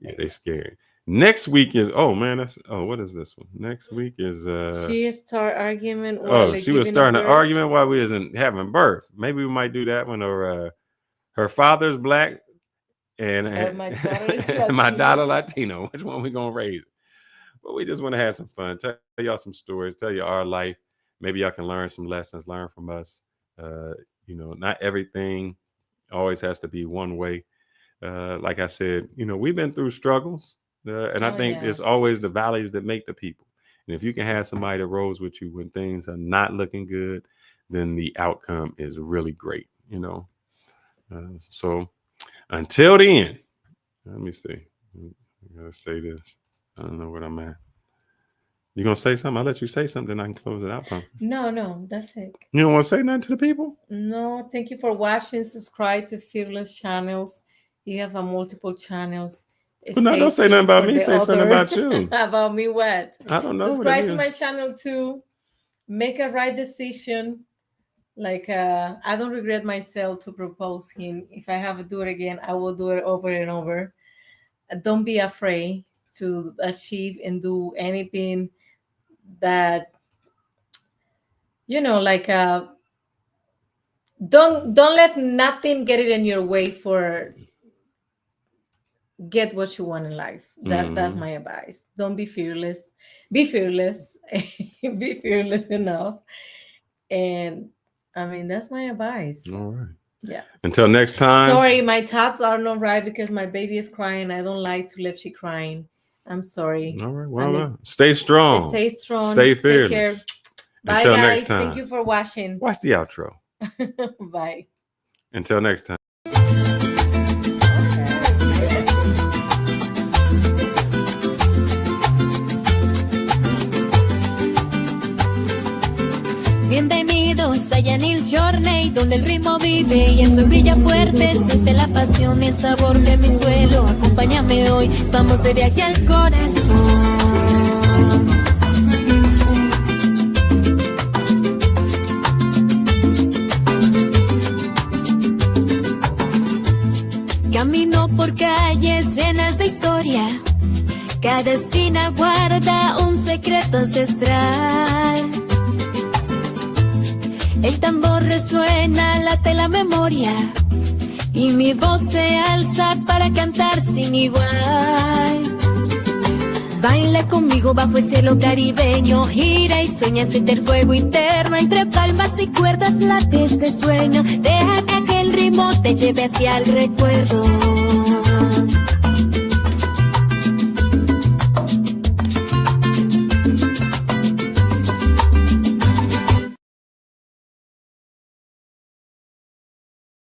A: Yeah, they scary. Next week is what is this one? Next week is
B: she start argument.
A: She was starting an argument while we wasn't having birth. Maybe we might do that one, or her father's black. And my daughter Latino. Which one we gonna raise? But we just want to have some fun. Tell y'all some stories. Tell you our life. Maybe y'all can learn some lessons. Learn from us. Not everything always has to be one way. Like I said, we've been through struggles, and I think it's always the valleys that make the people. And if you can have somebody that rolls with you when things are not looking good, then the outcome is really great. So. Until then, let me see. I gotta say this. I don't know what I'm at. You gonna say something? I'll let you say something, then I can close it out.
B: No, that's it.
A: You don't want to say nothing to the people?
B: No, thank you for watching. Subscribe to Fearless Channels. You have multiple channels.
A: Well, no, don't say nothing about me. Say something about you.
B: About me what?
A: I don't know.
B: Subscribe to my channel too. Make a right decision. Like I don't regret myself to propose him. If I have to do it again, I will do it over and over. Don't be afraid to achieve and do anything that don't let nothing get it in your way for get what you want in life. That's my advice. Don't be fearless. Be fearless. Be fearless enough. And that's my advice.
A: All right.
B: Yeah.
A: Until next time.
B: Sorry, my tops are not right because my baby is crying. I don't like to leave she crying. I'm sorry.
A: All right. Well, stay strong.
B: Stay strong.
A: Stay fearless.
B: Take care. Bye,
A: Until
B: guys.
A: next time.
B: Thank you for watching.
A: Watch the outro.
B: Bye.
A: Until next time.
P: Bienvenidos a Yanil's Journey, donde el ritmo vive y el sol brilla fuerte. Siente la pasión y el sabor de mi suelo. Acompáñame hoy, vamos de viaje al corazón. Camino por calles llenas de historia. Cada esquina guarda un secreto ancestral. El tambor resuena, late la memoria y mi voz se alza para cantar sin igual. Baila conmigo bajo el cielo caribeño, gira y sueña, siente el fuego interno. Entre palmas y cuerdas late este sueño, deja que el ritmo te lleve hacia el recuerdo.